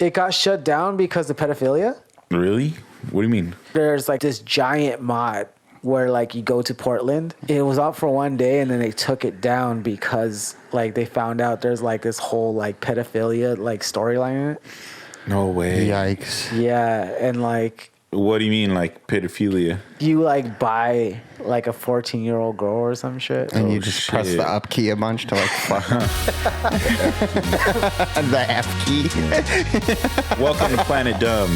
It got shut down because of pedophilia. Really? What do you mean? There's like this giant mod where like you go to Portland. It was up for one day and then they took it down because like they found out there's like this whole like pedophilia like storyline in it. No way. Yikes. Yeah, and like What do you mean, like pedophilia? you like buy like a 14-year-old girl or some shit. And you just press the up key a bunch to like fuck. The F key. Welcome to Planet Dumb.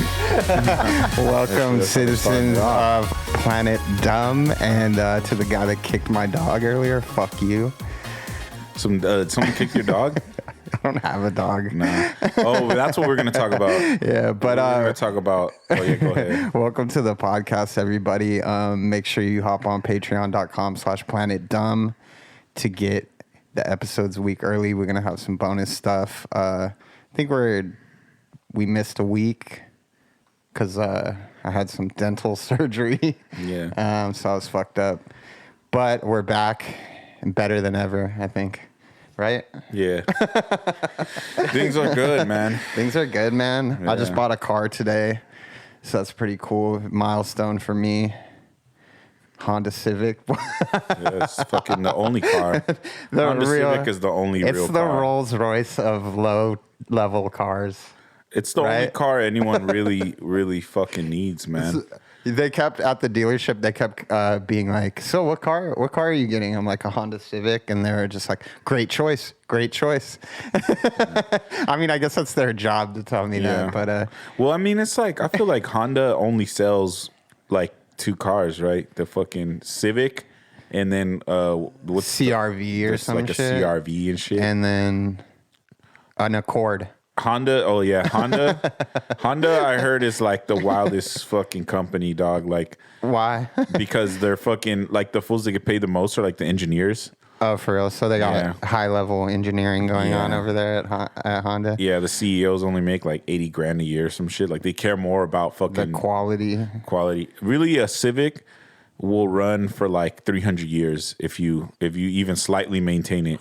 Welcome, citizens of Planet Dumb, and to the guy that kicked my dog earlier. Fuck you. Someone kicked your dog? I don't have a dog. Nah. Oh, that's what we're going to talk about. Yeah, but we're going to talk about. Oh, yeah, go ahead. Welcome to the podcast, everybody. Make sure you hop on patreon.com/planetdumb to get the episodes a week early. We're going to have some bonus stuff. I think we missed a week because I had some dental surgery. Yeah. So I was fucked up. But we're back and better than ever, I think. Right? Yeah. Things are good, man. Things are good, man. Yeah. I just bought a car today, so that's pretty cool. Milestone for me. Honda Civic. Yeah, it's fucking the only car. Honda Civic is the only real car. It's the Rolls Royce of low-level cars. It's the only car anyone really fucking needs, man. They kept at the dealership. They kept being like, "So what car? What car are you getting?" I'm like, "A Honda Civic," and they were just like, "Great choice, great choice." I mean, I guess that's their job to tell me that. But well, I mean, it's like I feel like Honda only sells like two cars, right? The fucking Civic, and then what's CRV or some like shit, a CRV and shit, and then an Accord. Honda, oh yeah, Honda. I heard is like the wildest fucking company, dog. Like, why? because they're fucking like the fools that get paid the most are like the engineers. Oh, for real? So they got high level engineering going on over there at Honda. Yeah, the CEOs only make like $80,000 a year, or some shit. Like they care more about fucking the quality. Really, a Civic will run for like 300 years if you even slightly maintain it.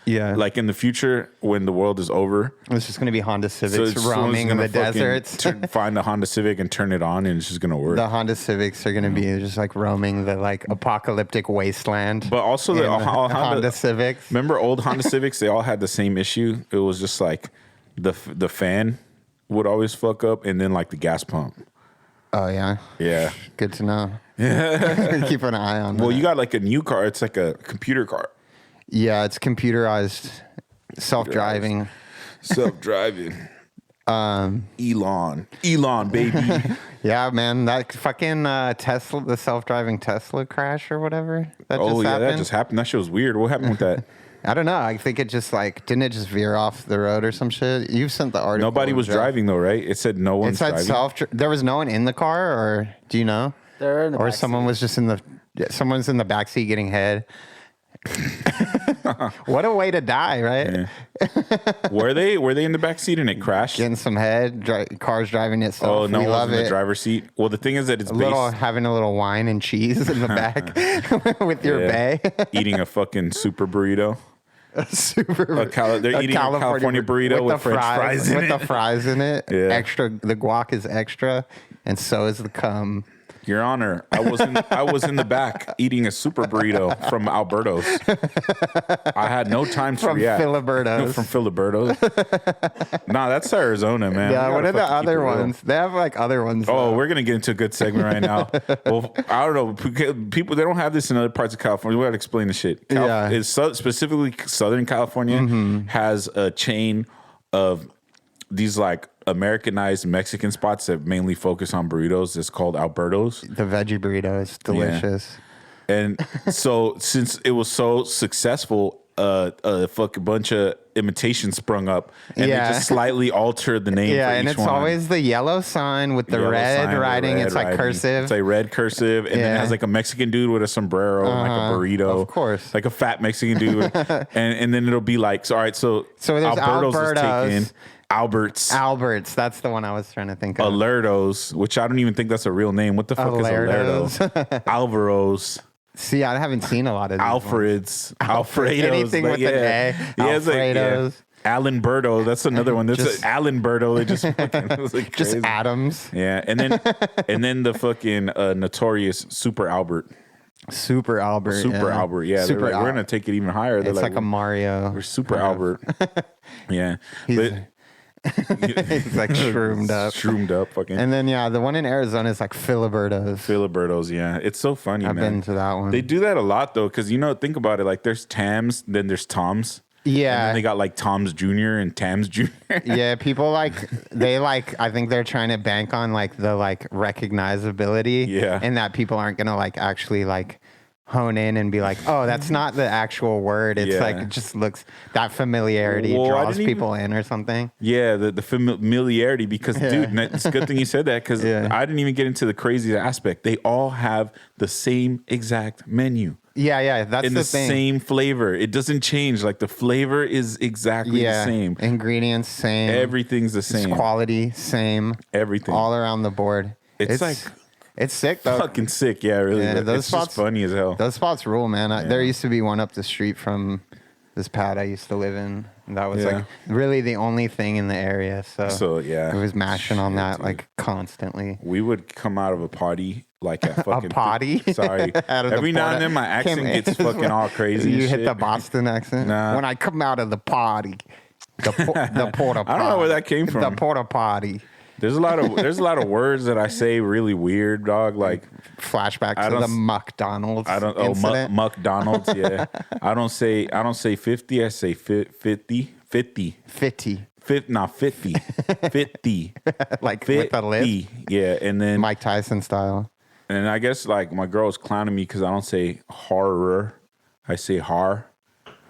Yeah. Like in the future, when the world is over, it's just going to be Honda Civics roaming in the deserts. Find the Honda Civic and turn it on, and it's just going to work. The Honda Civics are going to be just like roaming the like apocalyptic wasteland. But also the Honda Civics. Remember old Honda Civics? They all had the same issue. It was just like the fan would always fuck up, and then like the gas pump. Oh yeah. Yeah. Good to know. Yeah. Keep an eye on that. Well, you got like a new car. It's like a computer car. Yeah, it's computerized, self-driving. Elon, baby. Yeah, man, that fucking Tesla, the self-driving Tesla crash or whatever. That just happened. That shit was weird. What happened with that? I don't know. I think it just like didn't it just veer off the road or some shit? You sent the article. Nobody was driving though, right? It said no one's driving. There was no one in the car, or do you know? They're in the or someone was just someone's in the backseat getting head. What a way to die, right? Yeah. Were they in the back seat and it crashed? Getting some head, cars driving itself. Oh, no one's in the driver's seat. Well, the thing is that it's having a little wine and cheese in the back with your bae. Eating a fucking super burrito. They're eating a California burrito with French fries in it. With the fries in it. Yeah. Extra. The guac is extra, and so is the cum. Your Honor, I was in the back eating a super burrito from Alberto's. I had no time to react. From Filiberto's. Nah, that's Arizona, man. Yeah, what are the other ones? They have like other ones. Oh, we're gonna get into a good segment right now. Well, I don't know. People, they don't have this in other parts of California. We gotta explain the shit. It's specifically Southern California has a chain of these like Americanized Mexican spots that mainly focus on burritos. It's called Alberto's. The veggie burrito is delicious. Yeah. And so since it was so successful, a fucking bunch of imitations sprung up, and they just slightly altered the name. Yeah, for each and it's one. always the yellow sign with the red writing. It's like cursive. It's like red cursive, and then it has like a Mexican dude with a sombrero, and like a burrito, of course, like a fat Mexican dude, and then it'll be like, so all right, so there's Alberto's is taken. Albert's, that's the one I was trying to think of. Alertos, which I don't even think that's a real name. What the fuck is Alerto? Alvaro's. See, I haven't seen a lot of these Alfredo's. Anything with an A. Alfredo's. Allenberto. That's another one. That's Allenberto. They just fucking, it was like just Adams. Yeah, and then the fucking notorious Super Albert. Super Albert. Super yeah. Albert. Yeah, Super like, we're gonna take it even higher. They're it's like a Mario. We're Super Albert. Yeah, he's like shroomed up. Fucking. And then the one in Arizona is like Filiberto's. Yeah, it's so funny. I've been to that one. They do that a lot though, because think about it. Like there's Tams, then there's Toms. Yeah. And then they got like Tom's Jr. and Tam's Jr. Yeah, people I think they're trying to bank on like the like recognizability. Yeah. And that people aren't gonna like actually like hone in and be like, oh, that's not the actual word. It's like it just looks that familiarity draws people in or something. Yeah, the familiarity because dude, it's a good thing you said that because I didn't even get into the crazy aspect. They all have the same exact menu. Yeah, that's in the the thing. same flavor. It doesn't change. Like the flavor is exactly the same. Ingredients same. Everything's the same. It's quality same. Everything all around the board. It's like it's sick though. Fucking sick. Yeah, really. Yeah, those it's spots, just funny as hell. Those spots rule, man. There used to be one up the street from this pad I used to live in. And that was like really the only thing in the area. So yeah, it was mashing on that like constantly. We would come out of a party like at fucking a potty. Sorry, every now and then my accent gets fucking all crazy. You hit shit. the Boston accent. Nah. When I come out of the party, the porta potty. I don't know where that came from. The porta potty. There's a lot of words that I say really weird, dog. Like flashback to the McDonald's. McDonald's. Yeah, I don't say 50. I say 50. 50. 50. Not 50. 50. Like 50. with a lip. Yeah, and then Mike Tyson style. And I guess like my girl was clowning me because I don't say horror. I say horror.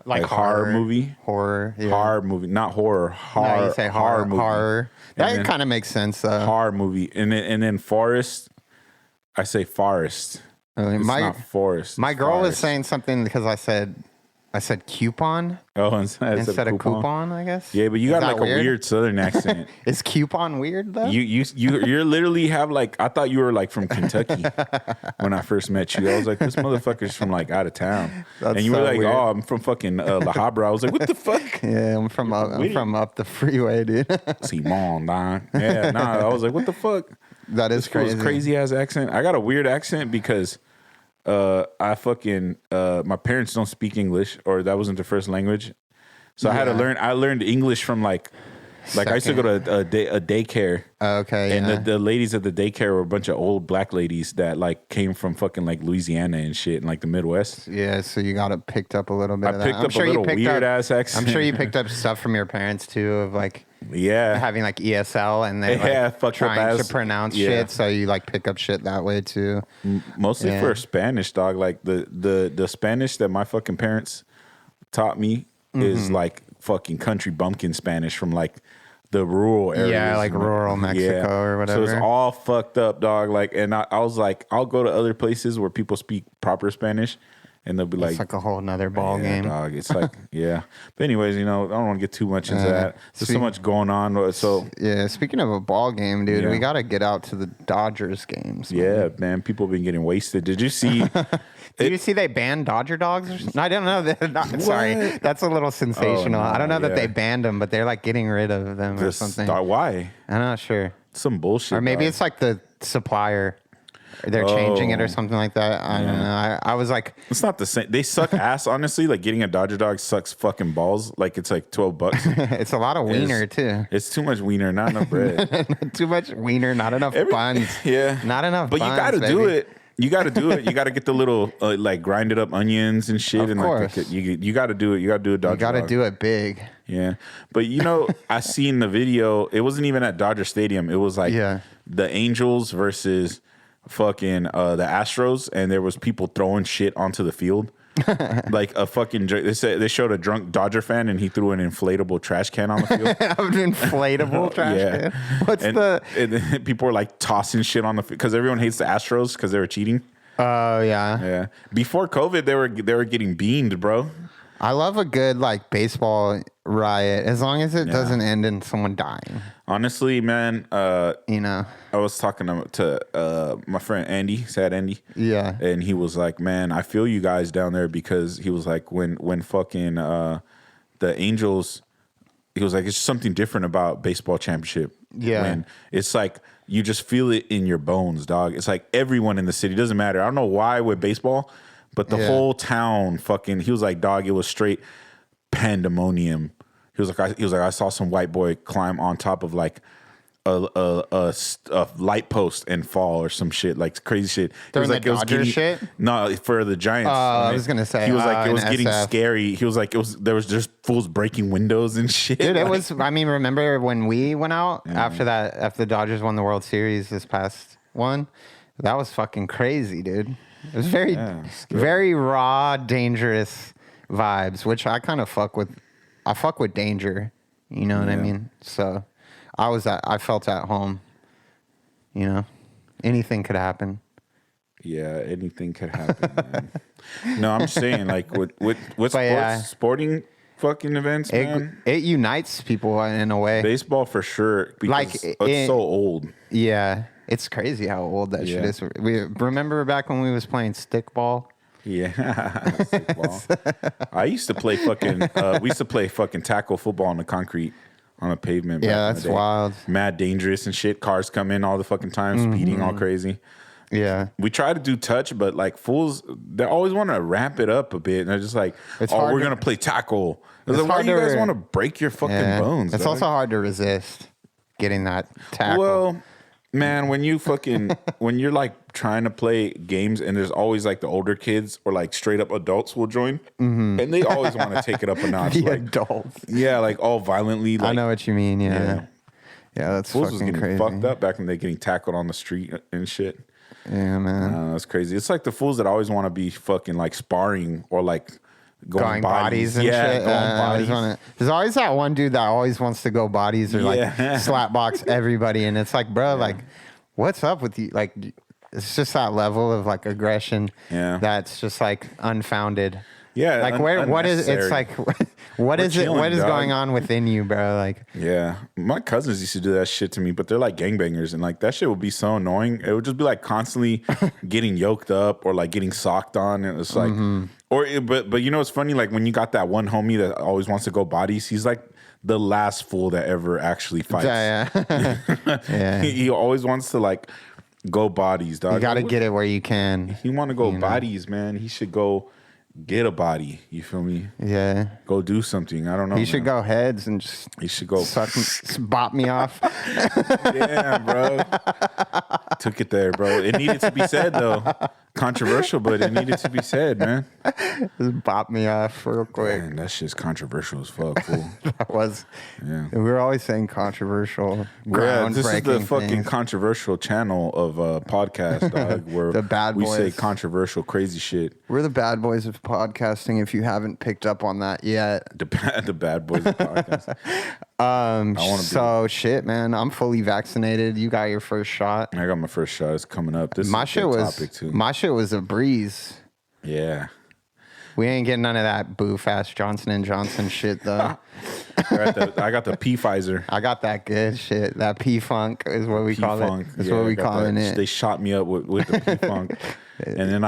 Like horror movie. Horror. Yeah. Horror movie. Not horror. Horror. No, you say horror movie. Horror. That kind of makes sense. Horror movie. And then forest. I say forest. It's not forest. My girl was saying something because I said coupon. Oh, instead of coupon, I guess. Yeah, but you got like a weird Southern accent. Is coupon weird though? You literally have like I thought you were like from Kentucky when I first met you. I was like, this motherfucker's from like out of town, and you were like, weird. Oh, I'm from fucking La Habra. I was like, what the fuck? Yeah, I'm from up the freeway, dude. Simon, Don. Yeah, I was like, what the fuck? That is crazy. Crazy ass accent. I got a weird accent because. I fucking my parents don't speak English, or that wasn't their first language, so I had to learn. I learned English from like I used to go to a daycare. Okay, and the ladies at the daycare were a bunch of old black ladies that like came from fucking like Louisiana and shit and like the Midwest. Yeah, so you got it picked up a little bit. I picked up a little weird ass accent. I'm sure you picked up stuff from your parents too, of like. Yeah, having like ESL and they trying to pronounce shit, so you like pick up shit that way too. Mostly for Spanish, dog. Like the Spanish that my fucking parents taught me is like fucking country bumpkin Spanish from like the rural areas. Yeah, like rural Mexico or whatever. So it's all fucked up, dog. Like, and I was like, I'll go to other places where people speak proper Spanish. And they'll be like, it's like a whole nother ball game. Dog. It's like, yeah. But anyways, I don't want to get too much into that. There's so much going on. So yeah, speaking of a ball game, dude, we got to get out to the Dodgers games. Man. Yeah, man. People have been getting wasted. Did you see? Did you see they banned Dodger dogs? No, I don't know. Sorry, that's a little sensational. I don't know that they banned them, but they're like getting rid of them or something. Why? I'm not sure. Some bullshit. Or maybe it's like the supplier. They're changing it or something like that. I don't know. I was like, it's not the same. They suck ass. Honestly, like getting a Dodger dog sucks fucking balls. Like it's like $12. It's a lot of wiener too. It's too much wiener, not enough bread. Too much wiener, not enough buns. Yeah, not enough. But buns, you got to do it. You got to do it. You got to get the little like grinded up onions and shit. Of course. Like you got to do it. You got to do a Dodger. You got to do it big. Yeah, but I seen the video. It wasn't even at Dodger Stadium. It was like the Angels versus fucking the Astros, and there was people throwing shit onto the field. Like a fucking they showed a drunk Dodger fan and he threw an inflatable trash can on the field. An inflatable trash can? And people were like tossing shit on the field because everyone hates the Astros because they were cheating. Oh yeah. Before COVID they were getting beamed, bro. I love a good like baseball riot as long as it doesn't end in someone dying. Honestly, man, I was talking to my friend Andy, Sad Andy. Yeah. And he was like, man, I feel you guys down there because he was like, when fucking the Angels it's something different about baseball championship. Yeah. When it's like you just feel it in your bones, dog. It's like everyone in the city, doesn't matter. I don't know why with baseball, but the whole town fucking, he was like, dog, it was straight pandemonium. He was like, I saw some white boy climb on top of like a light post and fall or some shit, like crazy shit. During it was like the Dodgers shit? No, for the Giants. I was gonna say he was like it was in getting SF. scary. He was like there was just fools breaking windows and shit. Dude, it Like, was. I mean, remember when we went out after the Dodgers won the World Series this past one? That was fucking crazy, dude. It was very raw, dangerous vibes, which I kind of fuck with. I fuck with danger. You know what I mean? So I felt at home. You know, anything could happen. Yeah, anything could happen, man. No, I'm just saying, like, what sporting fucking events, man? It unites people in a way. Baseball for sure, because Like, it's so old. Yeah, it's crazy how old that shit is. We remember back when we was playing stickball. Yeah, Stickball. I used to play we used to play fucking tackle football on the concrete, on a pavement. Yeah, that's wild. Mad dangerous and shit. Cars come in all the fucking time, speeding all crazy. Yeah. We try to do touch, but like fools, they always want to ramp it up a bit. And they're just like, we're going to play tackle. It's like, why do you guys want to break your fucking bones? It's also hard to resist getting that tackle. Well, man, when you're like trying to play games and there's always like the older kids or like straight up adults will join and they always want to take it up a notch. The like, adults. Yeah, like all violently. Like, I know what you mean. Yeah, that's fools fucking was getting crazy. fucked up back when they getting tackled on the street and shit. Yeah, man. That's crazy. It's like the fools that always want to be fucking like sparring or like going bodies and shit. Going bodies. There's always that one dude that always wants to go bodies or like slap box everybody, and it's like, bro, like, what's up with you? Like, it's just that level of like aggression that's just like unfounded. Yeah, like what is it's like what is it? What is going on within you, bro? Like, yeah, my cousins used to do that shit to me, but they're like gangbangers, and like that shit would be so annoying. It would just be like constantly getting yoked up or like getting socked on, and it's like, but you know what's funny? Like when you got that one homie that always wants to go bodies, he's like the last fool that ever actually fights. Yeah. He always wants to like go bodies, dog. You got to get it where you can. He want to go bodies, man. He should go get a body. You feel me? Yeah. Go do something. I don't know. He should go heads and just. He should go bop me off. Damn, bro. Took it there, bro. It needed to be said though. Controversial, but it needed to be said, man. Just bop me off real quick. Man, that shit's controversial as fuck, fool. That was. Yeah. We were always saying controversial. Yeah, this is the groundbreaking fucking things. controversial channel of podcast, dog, where The bad we say boys. controversial, crazy shit. We're the bad boys of podcasting. If you haven't picked up on that yet, The bad boys of podcast. so shit, man. I'm fully vaccinated. You got your first shot. I got my first shot. It's coming up. This My is a shit good was topic too. my shit was a breeze. Yeah. We ain't getting none of that boof ass Johnson and Johnson shit though. I got the P Pfizer. I got that good shit. That P Funk is what we call it. That's what we calling it. They shot me up with the P Funk, and then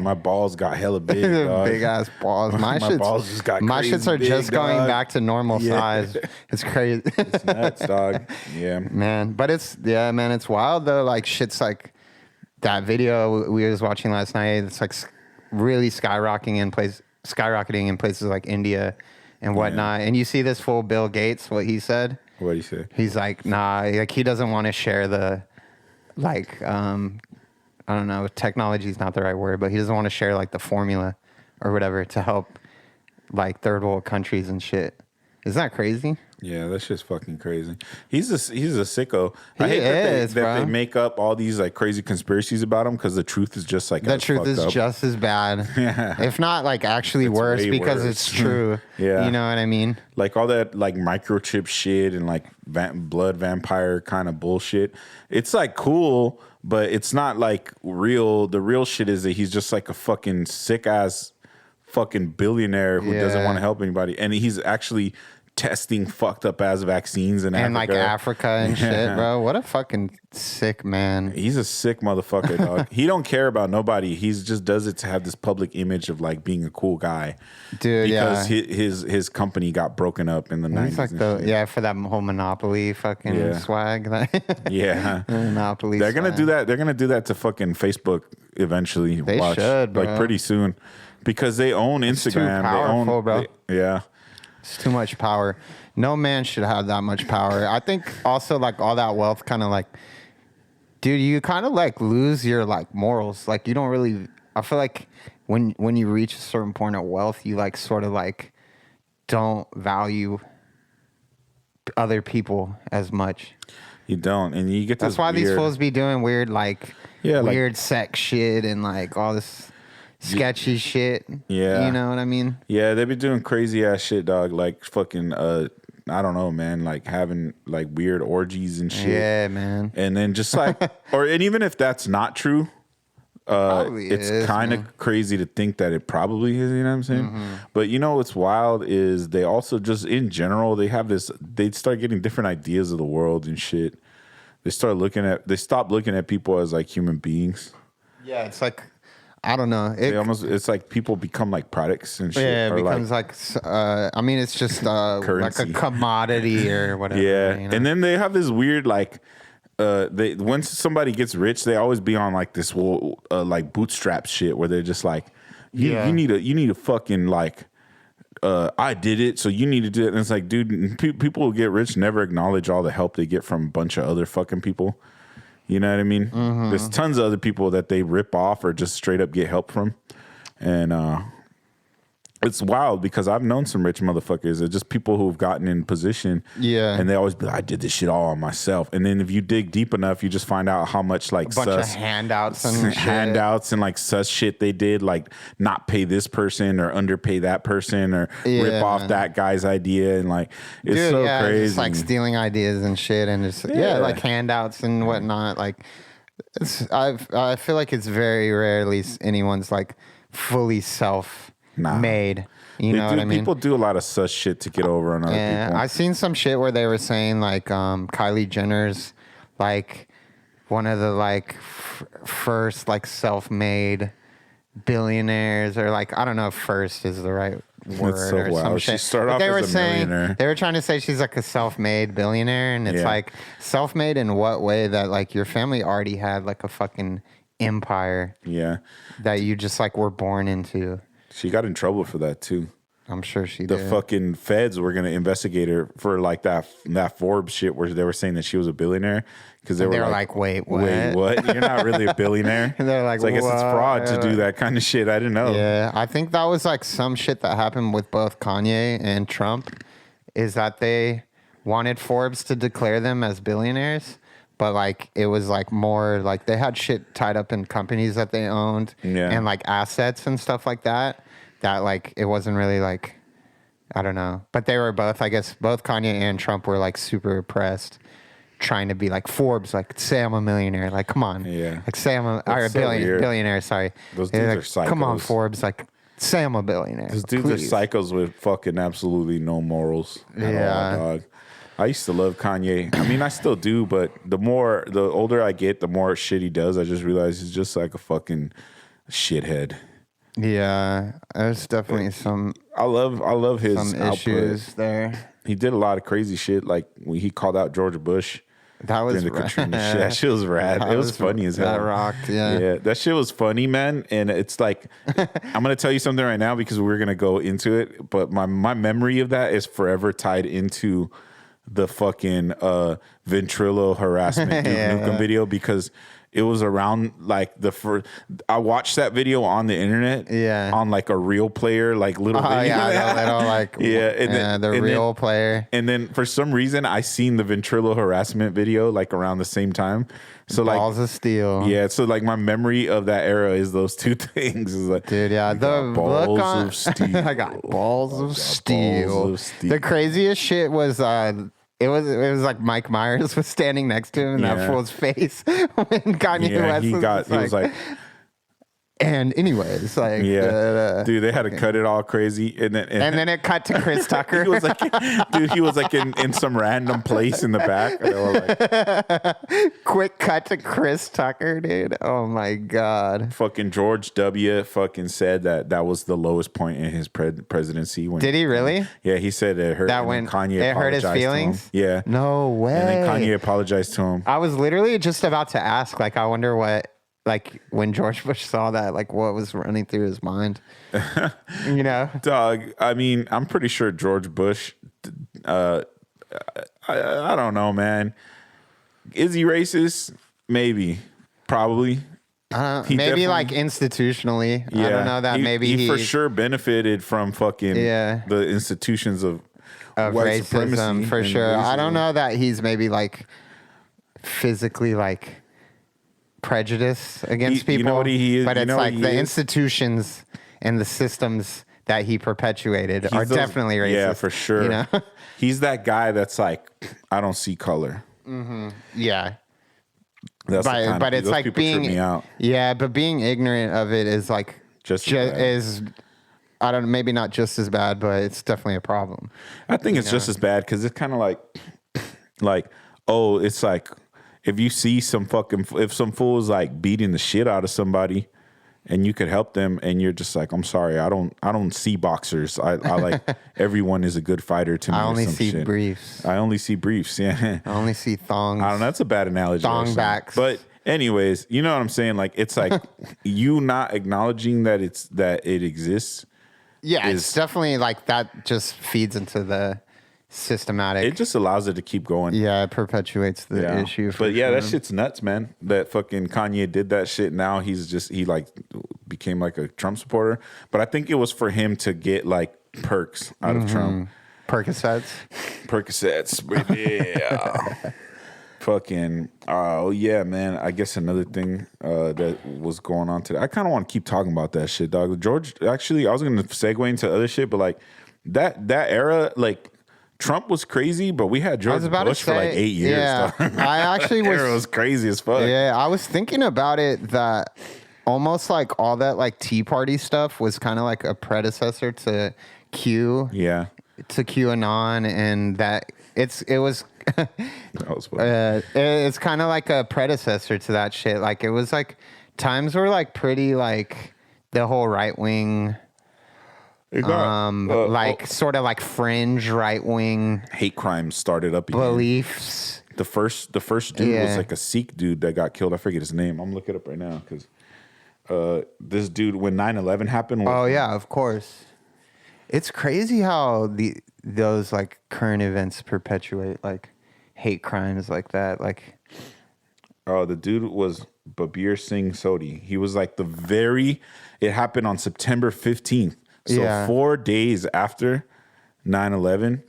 my balls got hella big. Dog. Big ass balls. My balls just got my crazy shits are big, just going dog. back to normal size. It's crazy. It's nuts, dog. Yeah. Man, but it's wild though. Like shit's like that video we was watching last night. It's like really skyrocketing in places like India and whatnot. And you see this fool Bill Gates, what he said. What do you say? He's like, nah, like he doesn't want to share the like I don't know, technology is not the right word, but he doesn't want to share like the formula or whatever to help like third world countries and shit. Isn't that crazy? Yeah, that's just fucking crazy. He's a sicko. I He hate is, that bro. they make up all these like crazy conspiracies about him because the truth is just like The as truth fucked is up. just as bad, Yeah. if not like actually It's worse, way because worse. it's true. Yeah. You know what I mean? Like all that like microchip shit and like blood vampire kind of bullshit. It's like cool, but it's not like real. The real shit is that he's just like a fucking sick ass fucking billionaire who doesn't Yeah. want to help anybody, and he's actually testing fucked up ass vaccines in Africa. like Africa and shit, bro. What a fucking sick man. He's a sick motherfucker, dog. He don't care about nobody. He's just does it to have this public image of like being a cool guy, dude. Because his company got broken up in the 90s. He's like for that whole Monopoly fucking swag. Yeah, Monopoly. They're gonna do that. They're gonna do that to fucking Facebook eventually. They should, bro. Like pretty soon, because they own Instagram. It's too powerful, bro. Yeah. It's too much power. No man should have that much power. I think also like all that wealth kind of like, dude, you kind of like lose your like morals. Like you don't really, I feel like when you reach a certain point of wealth, you like sort of like don't value other people as much. You don't. And you get this That's why these fools be doing weird weird sex shit and like all this sketchy shit. Yeah. You know what I mean? Yeah, they be doing crazy ass shit, dog. Like fucking, I don't know, man. Like having like weird orgies and shit. Yeah, man. And then just like, and even if that's not true, it's kind of crazy to think that it probably is. You know what I'm saying? Mm-hmm. But you know what's wild is they also just in general they have this. They start getting different ideas of the world and shit. They stop looking at people as like human beings. Yeah, it's like. I don't know. It's like people become like products and shit. Yeah, it becomes like I mean, it's just like a commodity or whatever. Yeah, you know? and then they have this weird like, once somebody gets rich, they always be on like this whole like bootstrap shit where they're just like, you need a fucking like, I did it, so you need to do it. And it's like, dude, people who get rich never acknowledge all the help they get from a bunch of other fucking people. You know what I mean? Mm-hmm. There's tons of other people that they rip off or just straight up get help from. And it's wild because I've known some rich motherfuckers. They're just people who've gotten in position. Yeah. And they always be like, I did this shit all on myself. And then if you dig deep enough, you just find out how much like a bunch of handouts and like sus shit they did, like not pay this person or underpay that person or rip off that guy's idea. And like, it's crazy. It's like stealing ideas and shit. And it's, like handouts and whatnot. Like, I feel like it's very rarely anyone's like fully made. You know what I mean? People do a lot of such shit to get over on other people. I seen some shit where they were saying like Kylie Jenner's like one of the like first like self-made billionaires, or like I don't know if first is the right word so or wild. some She shit. started But off they were as a saying millionaire. they were trying to say she's like a self-made billionaire, and it's like self-made in what way? That like your family already had like a fucking empire. Yeah. That you just like were born into. She got in trouble for that too. I'm sure she did. The fucking feds were gonna investigate her for like that Forbes shit where they were saying that she was a billionaire because they were like, wait, what? You're not really a billionaire. And they're like, I guess it's fraud to do that kind of shit. I didn't know. Yeah, I think that was like some shit that happened with both Kanye and Trump, is that they wanted Forbes to declare them as billionaires. But like it was like more like they had shit tied up in companies that they owned and like assets and stuff like that. That like it wasn't really like, I don't know. But they were both, I guess both Kanye and Trump were like super oppressed, trying to be like Forbes, like say I'm a millionaire. Like come on. Yeah. Like say I'm a billionaire, sorry. Those dudes like, are psychos. Come on, Forbes, like say I'm a billionaire. Those dudes are psychos with fucking absolutely no morals at all, dog. I used to love Kanye. I mean, I still do, but the older I get, the more shit he does. I just realize he's just like a fucking shithead. Yeah, there's definitely some. I love his some issues there. He did a lot of crazy shit, like when he called out George Bush. That was during the Katrina shit. That shit was rad. It was funny as hell. That rocked. Yeah, yeah, that shit was funny, man. And it's like, I'm gonna tell you something right now because we're gonna go into it. But my memory of that is forever tied into the fucking Ventrilo harassment Duke Nukem video, because it was around like the first. I watched that video on the internet, on like a real player, like little video. Real player. And then for some reason, I seen the Ventrilo harassment video like around the same time. So balls of steel. Yeah, so like my memory of that era is those two things. Is like, dude, yeah, the balls of steel. I got balls of steel. The craziest shit was it was like Mike Myers was standing next to him, and that fool's face when Kanye West he was like, And anyways, like, dude, they had to cut it all crazy, and then it cut to Chris Tucker. he was like, dude, he was like in some random place in the back. And they were like, quick cut to Chris Tucker, dude. Oh my god. Fucking George W. fucking said that was the lowest point in his presidency. When, did he really? Yeah, he said it hurt. That when Kanye it hurt his feelings. Yeah. No way. And then Kanye apologized to him. I was literally just about to ask, like, I wonder what. Like when George Bush saw that, like what was running through his mind, you know? Dog, I mean, I'm pretty sure George Bush, I don't know, man. Is he racist? Maybe. Probably. Maybe like institutionally. Yeah, I don't know that maybe he for sure benefited from fucking the institutions of white racism for sure. Racism. I don't know that he's maybe like physically like prejudice against people, you know what he is, but it's like the is? Institutions and the systems that he perpetuated are definitely racist. Yeah, for sure. You know? He's that guy that's like, I don't see color. Mm-hmm. Yeah. That's but it's like being, yeah, but being ignorant of it is like is, I don't know, maybe not just as bad, but it's definitely a problem. I think it's just as bad because it's kind of like, oh, it's like, if you see if some fool is like beating the shit out of somebody and you could help them and you're just like, I'm sorry, I don't see boxers. I like, everyone is a good fighter to me. I only see briefs. I only see briefs. Yeah. I only see thongs. I don't know. That's a bad analogy. Thong backs. But anyways, you know what I'm saying? Like, it's like you not acknowledging that it exists. Yeah. It's definitely like that just feeds into the systematic. It just allows it to keep going. Yeah, it perpetuates the issue. But yeah, that shit's nuts, man. That fucking Kanye did that shit. Now he like became like a Trump supporter. But I think it was for him to get like perks out of Trump. Percocets, yeah. Fucking oh yeah, man. I guess another thing that was going on today. I kind of want to keep talking about that shit, dog. George, actually, I was gonna segue into other shit, but like that era, like. Trump was crazy, but we had George Bush for like 8 years. Yeah, I actually was crazy as fuck. Yeah, I was thinking about it that almost like all that like Tea Party stuff was kind of like a predecessor to Q. Yeah, to QAnon, and that it was. It's kind of like a predecessor to that shit. Like it was like times were like pretty like the whole right wing. Sort of like fringe right wing hate crimes started up again. Beliefs. The first dude was like a Sikh dude that got killed. I forget his name. I'm looking it up right now because this dude when 9/11 happened. Of course. It's crazy how those like current events perpetuate like hate crimes like that. Like, the dude was Babir Singh Sodhi. He was like it happened on September 15th. So 4 days after 9/11,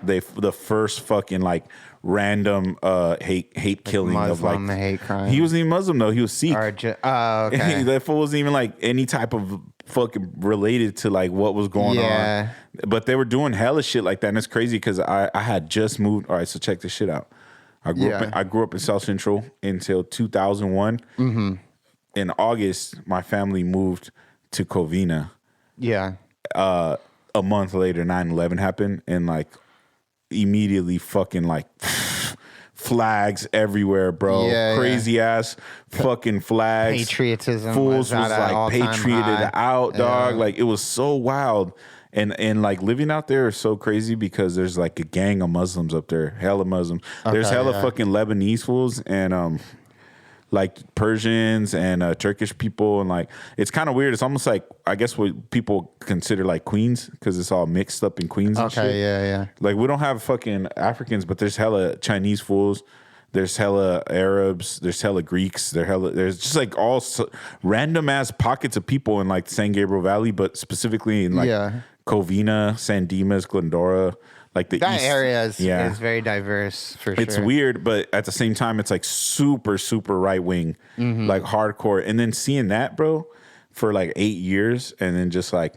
the first fucking like random hate killing Muslim of like hate crime. He wasn't even Muslim though. He was Sikh. Okay. That fool wasn't even like any type of fucking related to like what was going on. But they were doing hella shit like that, and it's crazy because I had just moved. All right, so check this shit out. I grew up in South Central until 2001. Mm-hmm. In August, my family moved to Covina. Yeah. A month later, 9/11 happened, and like immediately fucking like flags everywhere, bro. Crazy ass fucking flags. Patriotism. Fools was like patrioted out, dog. Like it was so wild. And like living out there is so crazy because there's like a gang of Muslims up there, hella Muslims. There's hella fucking Lebanese fools and like Persians and Turkish people, and like it's kind of weird. It's almost like I guess what people consider like Queens because it's all mixed up in Queens. And shit. Yeah. Like we don't have fucking Africans, but there's hella Chinese fools. There's hella Arabs. There's hella Greeks. There's just like all random ass pockets of people in like San Gabriel Valley, but specifically in like Covina, San Dimas, Glendora. Like that east, area is very diverse for sure. It's weird, but at the same time, it's like super, super right wing, like hardcore. And then seeing that, bro, for like 8 years, and then just like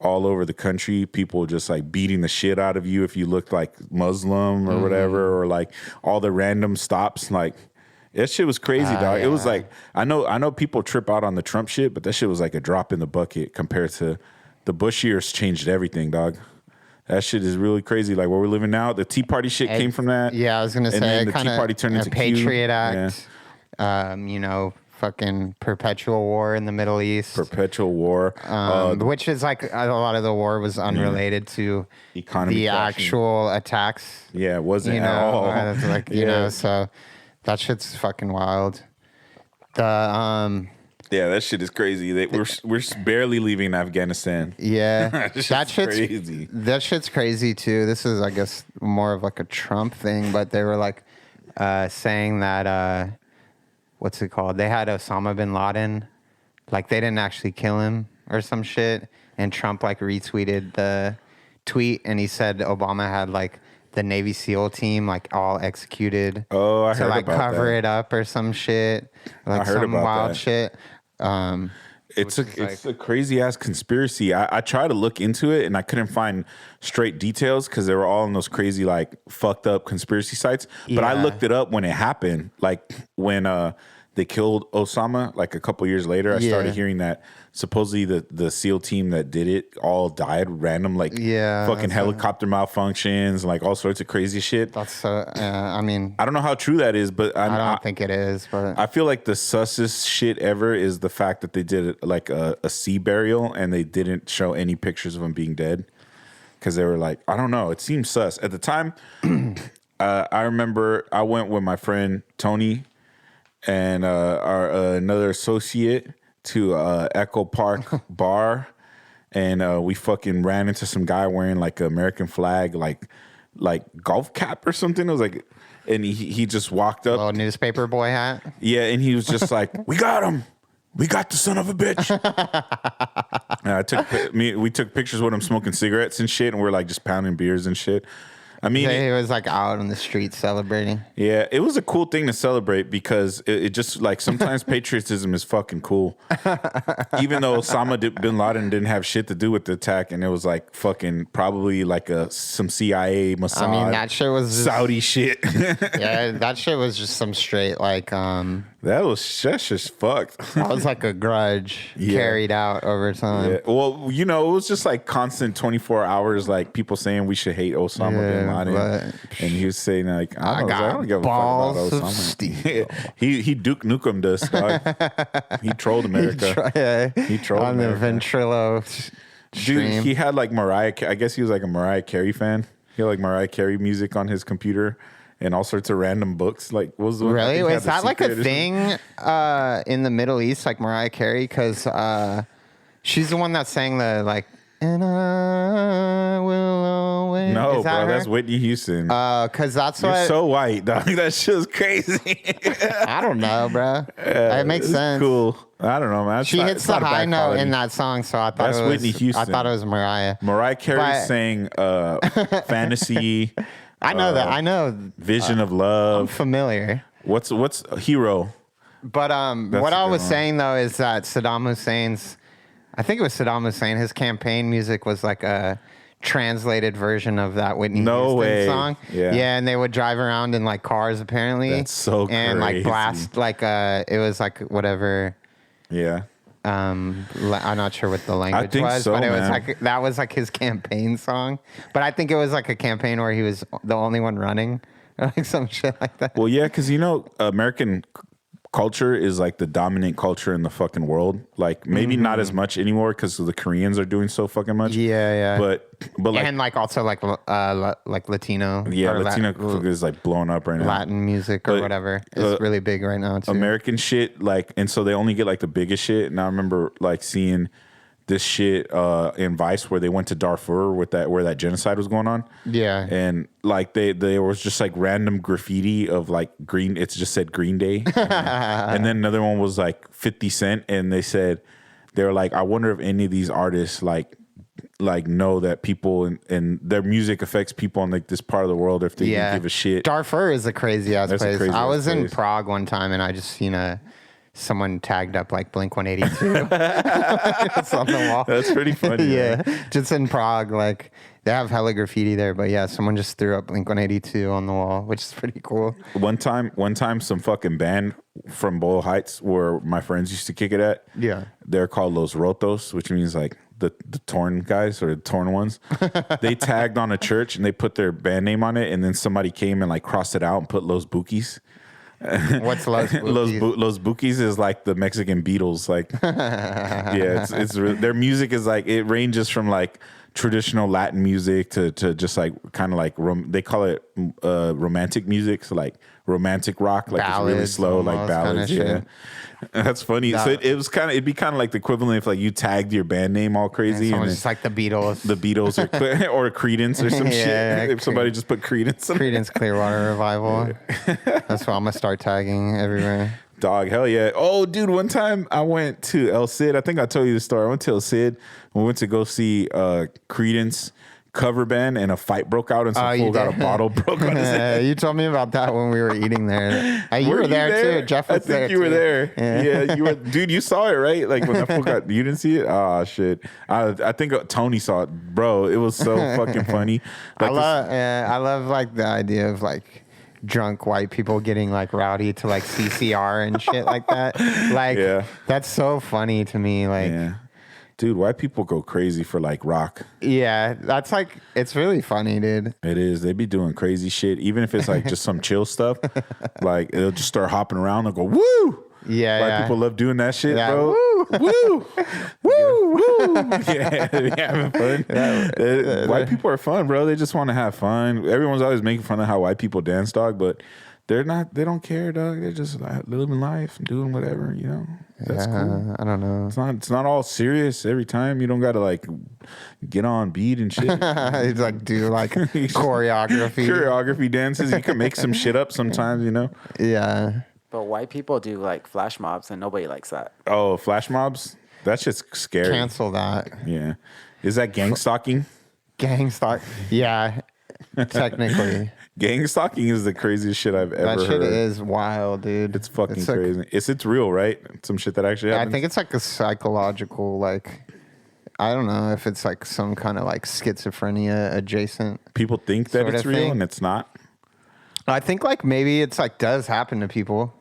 all over the country, people just like beating the shit out of you if you looked like Muslim or whatever, or like all the random stops. Like That shit was crazy, dog. Yeah. It was like I know people trip out on the Trump shit, but that shit was like a drop in the bucket compared to the Bush years. Changed everything, dog. That shit is really crazy. Like where we're living now, the Tea Party shit came from that. Yeah, I was gonna say then the it Tea kinda, Party turned into Patriot Q. Act. You know, fucking perpetual war in the Middle East. Perpetual war, Which is like a lot of the war was unrelated to Economy the crashing. actual attacks. Yeah, it wasn't You at all. know, it's like you know, so that shit's fucking wild. The Yeah, that shit is crazy. We're barely leaving Afghanistan. yeah, That that shit's shit's crazy. That shit's crazy too. This is, I guess, more of like a Trump thing, but they were like saying that what's it called? They had Osama bin Laden, like they didn't actually kill him or some shit, and Trump like retweeted the tweet, and he said Obama had like the Navy SEAL team like all executed. Oh, I to heard like about cover that. it up or some shit, like I heard some about wild that. shit. It's Which is a crazy ass conspiracy. I tried to look into it and I couldn't find straight details because they were all in those crazy like fucked up conspiracy sites. But I Yeah. looked it up when it happened, like when they killed Osama. Like a couple years later, I started Yeah. hearing that supposedly the SEAL team that did it all died random, like Yeah, fucking that's helicopter malfunctions, like all sorts of crazy shit. That's so. I mean, I don't know how true that is, but I don't think it is, but I feel like the sussest shit ever is the fact that they did like a sea burial and they didn't show any pictures of him being dead because they were like, I don't know, it seems sus. At the time, I remember I went with my friend Tony and our another associate to Echo Park Bar, and we fucking ran into some guy wearing like an American flag, like golf cap or something. It was like, and he just walked up. little newspaper boy hat. Yeah, and he was just like, "We got him. We got the son of a bitch." And we took pictures with him smoking cigarettes and shit, and we're like just pounding beers and shit. I mean, He was like out on the street celebrating. yeah, it was a cool thing to celebrate because it just like sometimes patriotism is fucking cool. Even though Osama bin Laden didn't have shit to do with the attack, and it was like fucking probably like some CIA, Mossad, I mean, that shit was just, Saudi shit. yeah, that shit was just some straight like That's just fucked. that was like a grudge carried out over time. Yeah. Well, you know, it was just like constant 24 hours, like people saying we should hate Osama bin Laden, but- and he was saying like, I got don't give balls a fuck of about Osama. steel. he Duke Nukem us, dog. He trolled America. He trolled on the America. Ventrilo stream. Dude, he had like Mariah. I guess he was like a Mariah Carey fan. He had like Mariah Carey music on his computer. And all sorts of random books. Like, what was the one? I Really? think he Is had The that like a Secret or something. thing in the Middle East, like Mariah Carey? Because she's the one that sang the like, and I will always. No, Is that bro, her? that's Whitney Houston. Because that's You're what so white, dog. That shit's crazy. I don't know, bro. It makes It's sense. Cool. I don't know, man. It's She not- hits it's the not a high bad note quality. in that song, so I thought That's it was Whitney Houston. I thought it was Mariah. Mariah Carey But- sang Fantasy, I know that. I know. Vision of I'm Love. familiar. What's Hero? But That's what a I good was one. saying though is that Saddam Hussein's, I think it was Saddam Hussein, his campaign music was like a translated version of that Whitney No Houston way. song. Yeah. And they would drive around in like cars apparently. That's so and like crazy. blast like it was like whatever. Yeah. I'm not sure what the language think was, so, but it was man. like that was like his campaign song. But I think it was like a campaign where he was the only one running, or like some shit like that. Well, yeah, because you know, American culture is like the dominant culture in the fucking world. Like maybe not as much anymore because the Koreans are doing so fucking much. Mm-hmm. Yeah. But like And like also like Latino. yeah, or Latino is like blowing up right now. Latin music or But, whatever is really big right now too. American shit, like, and so they only get like the biggest shit. And I remember like seeing this shit in Vice where they went to Darfur with that where that genocide was going on. Yeah. And like they was just like random graffiti of like green. It's just said Green Day, and then another one was like 50 Cent, and they said they were like, I wonder if any of these artists like know that people and their music affects people in like this part of the world if they Yeah. don't give a shit. Darfur is a crazy ass That's a place. crazy I ass was in place. Prague one time and I just seen someone tagged up like Blink 182. It's on the wall. That's pretty funny. Yeah, man. just in Prague, like They have hella graffiti there, but yeah, someone just threw up Blink-182 on the wall, which is pretty cool. One time, some fucking band from Boyle Heights, where my friends used to kick it at. Yeah, they're called Los Rotos, which means like the torn guys or the torn ones. They tagged on a church and they put their band name on it, and then somebody came and like crossed it out and put Los Bukis. What's Los Bukis? Los Bukis is like the Mexican Beatles. Like, yeah, it's their music is like, it ranges from like traditional Latin music to just like kind of like they call it romantic music, so like romantic rock, like it's really slow, like ballads. Yeah, that's funny. So it'd be kind of like the equivalent if like you tagged your band name all crazy, and it's like the Beatles, or Creedence or some shit. If somebody just put Creedence, Creedence Clearwater Revival. That's what I'm gonna start tagging everywhere. Dog, hell yeah. Oh, dude, one time I went to El Cid. I think I told you the story. I went to El Cid. We went to go see Creedence cover band, and a fight broke out, and some fool got a bottle broke on his head. You told me about that when we were eating there. You were there too. Jeff was there. I think you were there. Yeah, you were. Dude, you saw it, right? Like when that fool got, you didn't see it? Oh, shit. I think Tony saw it. Bro, it was so fucking funny. Like I love like the idea of like drunk white people getting like rowdy to like CCR and shit like that. Like, that's so funny to me. Like, dude, white people go crazy for like rock. Yeah, that's like, it's really funny, dude. It is. They be doing crazy shit, even if it's like just some chill stuff. Like they'll just start hopping around and go woo. Yeah, white people love doing that shit, bro. Woo, woo, woo, woo. Yeah, they having fun. White people are fun, bro. They just want to have fun. Everyone's always making fun of how white people dance, dog, but they're not. They don't care, dog. They're just living life and doing whatever, you know. That's cool. I don't know. It's not all serious every time. You don't got to like get on beat and shit. It's like do like choreography dances. You can make some shit up sometimes, you know. Yeah. But white people do like flash mobs, and nobody likes that. Oh, flash mobs? That's just scary. Cancel that. Yeah. Is that gang stalking? Gang stalk? Yeah, technically. Gang stalking is the craziest shit I've ever heard. That shit is wild, dude. It's fucking crazy. It's real, right? Some shit that actually happens? I think it's like a psychological, like, I don't know if it's like some kind of like schizophrenia adjacent. People think that it's real and it's not? I think like maybe it's like does happen to people.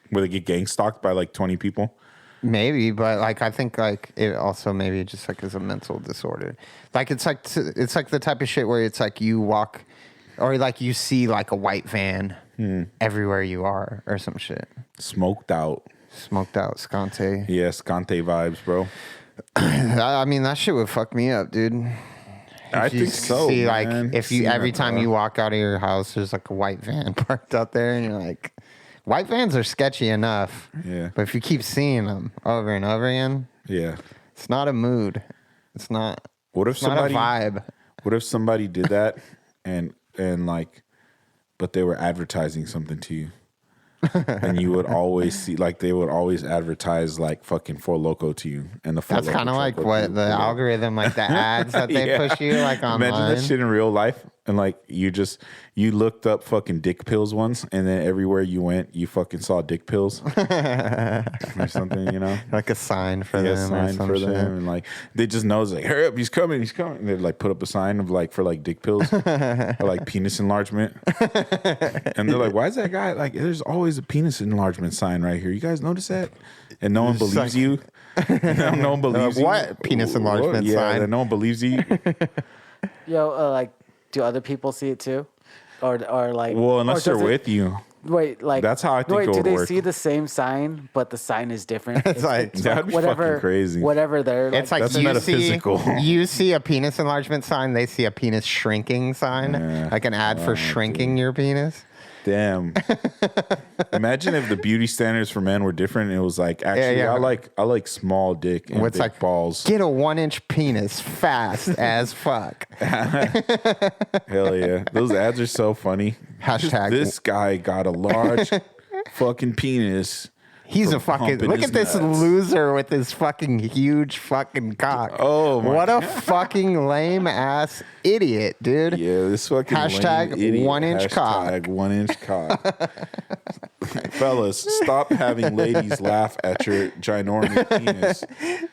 Where they get gang stalked by like 20 people? Maybe, but like I think like it also maybe just like is a mental disorder. Like it's like the type of shit where it's like you walk or like you see like a white van everywhere you are or some shit. Smoked out, Scante. Yeah, Scante vibes, bro. I mean that shit would fuck me up, dude. I think so. See, like if you every time you walk out of your house, there's like a white van parked out there, and you're like, white vans are sketchy enough. Yeah. But if you keep seeing them over and over again, yeah, it's not a mood. It's not. What if somebody not a vibe? What if somebody did that and like, but they were advertising something to you? And you would always see, like, they would always advertise like fucking Four Loko to you, and that's kind of like what the algorithm, like the ads that they push you like online. Imagine that shit in real life, and like you looked up fucking dick pills once, and then everywhere you went, you fucking saw dick pills or something, you know, like a sign for them, sign for them, and like they just know it's like, hurry up, he's coming. And they'd like put up a sign of like for like dick pills or like penis enlargement, and they're like, why is that guy like? There's always a penis enlargement sign right here. You guys notice that? And no one believes you. No one believes you. What penis enlargement sign? Yeah, no one believes you. Yo, like, do other people see it too, or like? Well, unless they're with you. Wait, like that's how I think it would work. Do they see the same sign, but the sign is different? It's like that'd be fucking crazy. Whatever they're like, it's like that's metaphysical. You see a penis enlargement sign, they see a penis shrinking sign, like an ad for shrinking your penis. Damn. Imagine if the beauty standards for men were different. And it was like, actually, I like small dick and big like, balls. Get a 1-inch penis fast as fuck. Hell yeah. Those ads are so funny. Hashtag. This guy got a large fucking penis. He's a fucking, look at this loser with his fucking huge fucking cock. Oh my What a fucking lame ass idiot, dude. Yeah, this fucking hashtag lame idiot. 1-inch cock. Hashtag 1-inch cock. Fellas, stop having ladies laugh at your ginormous penis.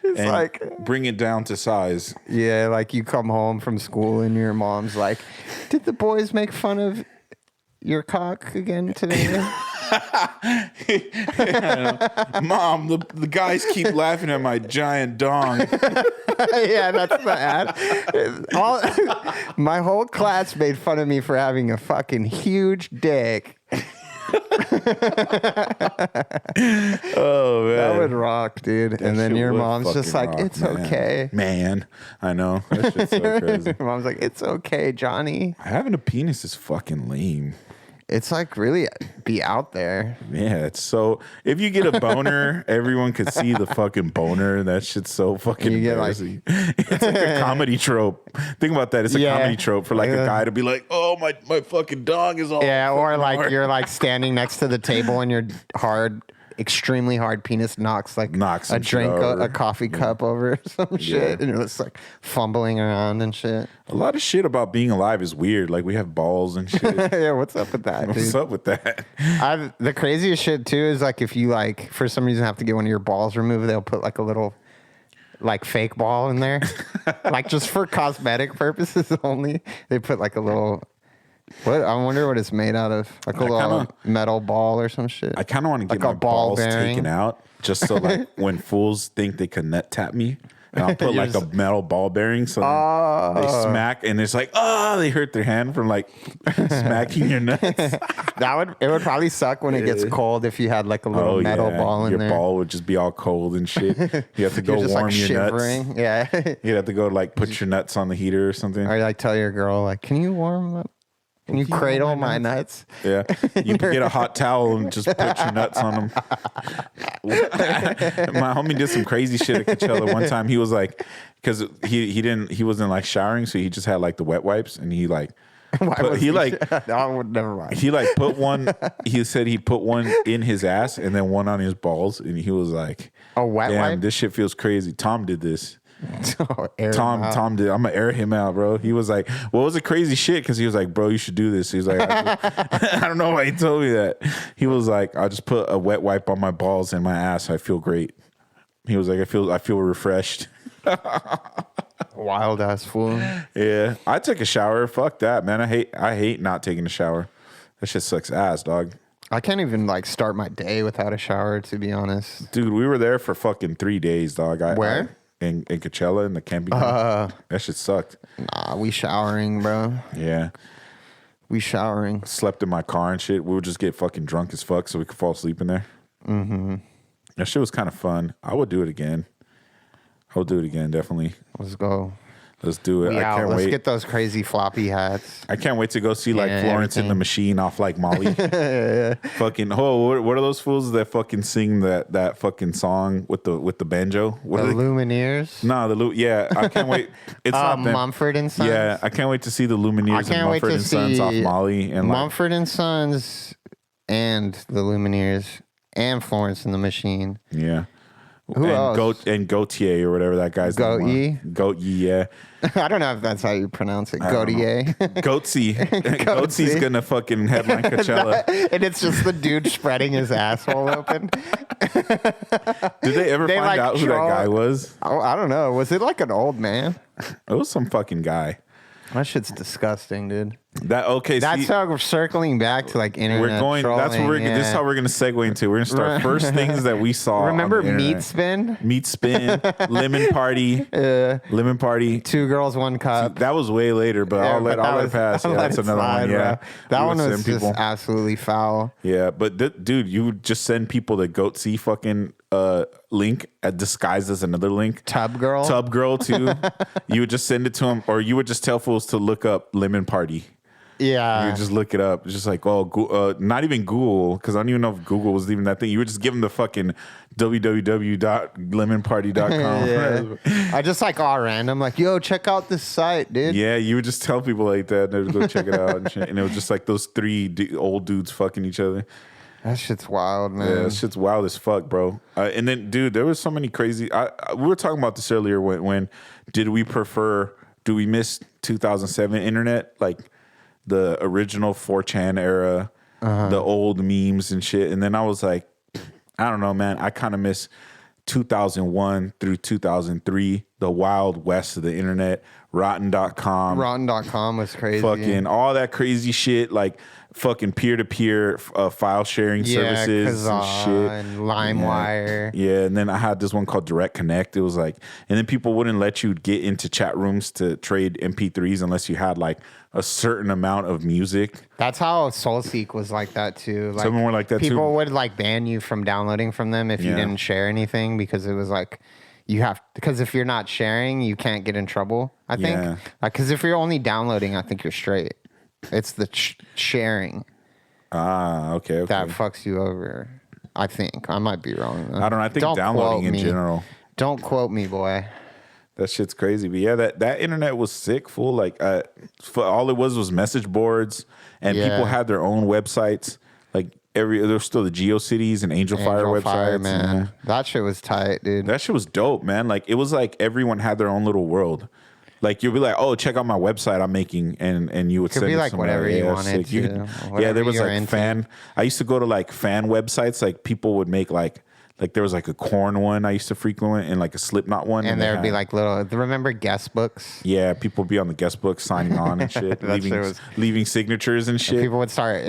It's and like bring it down to size. Yeah, like you come home from school and your mom's like, "Did the boys make fun of your cock again today?" Mom, the guys keep laughing at my giant dong. Yeah, that's the ad. My whole class made fun of me for having a fucking huge dick. Oh man, that would rock, dude. That and then shit your would mom's just like, fucking rock, "It's man. okay." Man, I know. That shit's so crazy. Your mom's like, "It's okay, Johnny." Having a penis is fucking lame. It's like really be out there. Yeah, it's so. If you get a boner, everyone could see the fucking boner. That shit's so fucking You get, like- embarrassing. It's like a comedy trope. Think about that. It's a Yeah. comedy trope for like a guy to be like, "Oh, my fucking dong is all." Yeah, or fucking like hard." you're like standing next to the table and your extremely hard penis knocks Some a drink, shit over. a coffee cup over some shit, and you're just like fumbling around and shit. A lot of shit about being alive is weird. Like we have balls and shit. Yeah, what's up with that, What's dude? up with that? The craziest shit too is like if you like for some reason have to get one of your balls removed, they'll put like a little like fake ball in there, like just for cosmetic purposes only. They put like a little. What I wonder what it's made out of, like a little metal ball or some shit. I kind of want to get Like my a ball balls bearing. taken out, just so like when fools think they can nut tap me, and I'll put like a metal ball bearing, so then they smack, and it's like, they hurt their hand from like smacking your nuts. It would probably suck when it gets cold if you had like a little metal ball in your there. Your ball would just be all cold and shit. You have to go You're just warm like your shivering. nuts. Yeah. You'd have to go like put your nuts on the heater or something. Or like tell your girl like, "Can you warm up? Can you cradle my nuts?" Yeah, you can get a hot towel and just put your nuts on them. My homie did some crazy shit at Coachella one time. He was like, because he wasn't like showering, so he just had like the wet wipes, and he like. I would never mind. He like put one. He said he put one in his ass and then one on his balls, and he was like, A wet "Damn, wipe? this shit feels crazy." Tom did this. Air him out. Tom did. I'm gonna air him out, bro. He was like, "What was the crazy shit?" Because he was like, "Bro, you should do this." He was like, I don't know why he told me that." He was like, "I'll just put a wet wipe on my balls and my ass. I feel great." He was like, I feel refreshed." Wild ass fool. Yeah, I took a shower. Fuck that, man. I hate not taking a shower. That shit sucks ass, dog. I can't even like start my day without a shower, to be honest. Dude, we were there for fucking 3 days, dog. Where? In Coachella, in the camping ground. That shit sucked. Nah, we showering, bro. Yeah. We showering. Slept in my car and shit. We would just get fucking drunk as fuck so we could fall asleep in there. Mm-hmm. That shit was kind of fun. I would do it again. I would do it again, definitely. Let's go. Let's do it. I can't Let's wait. get those crazy floppy hats. I can't wait to go see like Yeah, Florence in the everything. Machine off like Molly. Fucking what are those fools that fucking sing that fucking song with the banjo? What The are they? Lumineers. No, yeah. I can't wait. It's not them. Mumford and Sons. Yeah, I can't wait to see the Lumineers I and can't wait Mumford to and Sons see off Molly and like, Mumford and Sons and the Lumineers and Florence and the Machine. yeah. Who and else? Gautier or whatever that guy's name was. Goat-Ye? Yeah. I don't know if that's how you pronounce it. I don't Gautier. Goatsy. Goatsy's gonna fucking headline Coachella. And it's just the dude spreading his asshole open. Did they ever They, find like, out who that draw- guy was? Oh, I don't know. Was it like an old man? It was some fucking guy. That shit's disgusting, dude. That's How we're circling back to like internet. we're going. That's what trolling, This is how we're gonna segue into. We're gonna start first things that we saw. Remember on the internet. Meat Spin? Meat Spin, Lemon Party, Lemon Party. 2 girls, 1 cup. That was way later, but I'll let it pass. I'll Yeah, let that's it another slide, one. Yeah, bro. That We one would was send just absolutely foul. Yeah, but dude, you would just send people the Goatsy fucking link disguised as another link. Tub girl. Tub girl too. You would just send it to them, or you would just tell fools to look up Lemon Party. Yeah. You just look it up. It's just like, not even Google, because I don't even know if Google was even that thing. You would just give them the fucking www.lemonparty.com. Yeah. I just like all random, like, yo, check out this site, dude. Yeah, you would just tell people like that, and they would go check it out, and shit. And it was just like those 3 old dudes fucking each other. That shit's wild, man. Yeah, that shit's wild as fuck, bro. And then, dude, there was so many crazy. We were talking about this earlier. When do we miss 2007 internet, like the original 4chan era, the old memes and shit? And then I was like, I don't know, man. I kind of miss 2001 through 2003, the wild west of the internet. Rotten.com. Rotten.com was crazy. Fucking all that crazy shit, like fucking peer-to-peer file sharing services and shit. And LimeWire. Yeah, and then I had this one called Direct Connect. It was like, and then people wouldn't let you get into chat rooms to trade MP3s unless you had like a certain amount of music. That's how SoulSeek was like that too. Like, some more like that people too. would like ban you from downloading from them if you didn't share anything, because it was like because if you're not sharing, you can't get in trouble. I think like, because if you're only downloading, I think you're straight. It's the sharing. Okay. That fucks you over. I think I might be wrong, though. I don't know. I think downloading in general. Don't quote me, boy. That shit's crazy. But yeah, that internet was sick, fool. Like, all it was message boards, and people had their own websites. Like there's still the GeoCities and Angel Fire websites. Man. That shit was tight, dude. That shit was dope, man. Like, it was like everyone had their own little world. Like, you'd be like, oh, check out my website I'm making, and you would send be it like whatever you wanted to. Yeah, there was like fan. I used to go to like fan websites. Like, people would make like there was like a Korn one I used to frequent, and like a Slipknot one. And there would be like little. Remember guest books? Yeah, people would be on the guest book signing on and shit, leaving signatures and shit. People would start